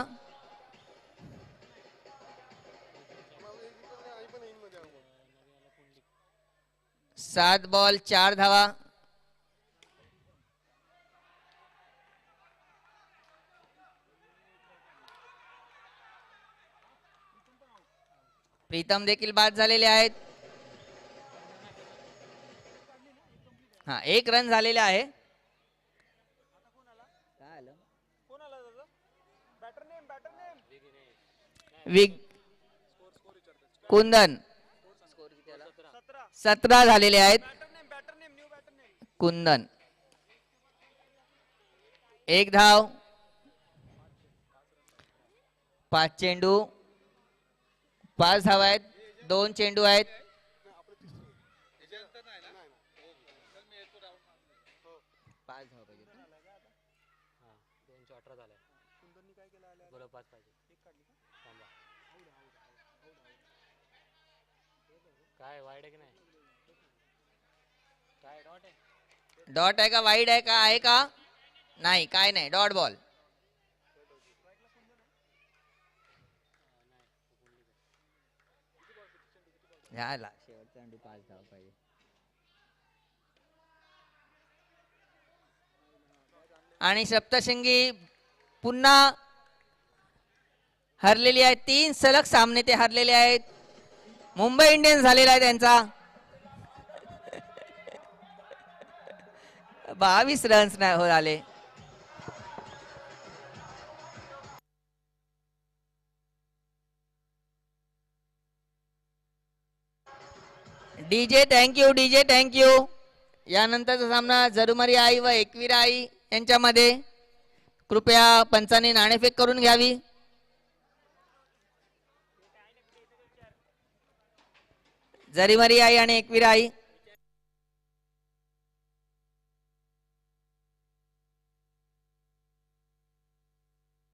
सात बॉल 4 धावा. प्रीतम देखील बाद झालेले आहेत. हा 1 रन झालेले आहे. विग कुंदन 17 झालेले आहेत. कुंदन 1 धाव, 5 चेंडू, 5 धाव आहेत, 2 चेंडू आहेत. डॉट आहे का वाईड आहे का आहे का नाही काय नाही डॉट बॉल. झाला शेवटचा चेंडू 5 धाव पाहिजे. आणि सप्तशृंगी पुन्हा हरलेली आहे. 3 सलग सामने ते हरलेले आहेत. मुंबई इंडियन्स झालेला आहे त्यांचा. 22 रन्स नाही हो आले. DJ thank you, DJ thank you. यानंतरचा सामना जरुमरी आई व एकवीर आई यांच्यामध्ये. कृपया पंचांनी नाणेफेक करून घ्यावी. जरीमरी आई आणि एकवीर आई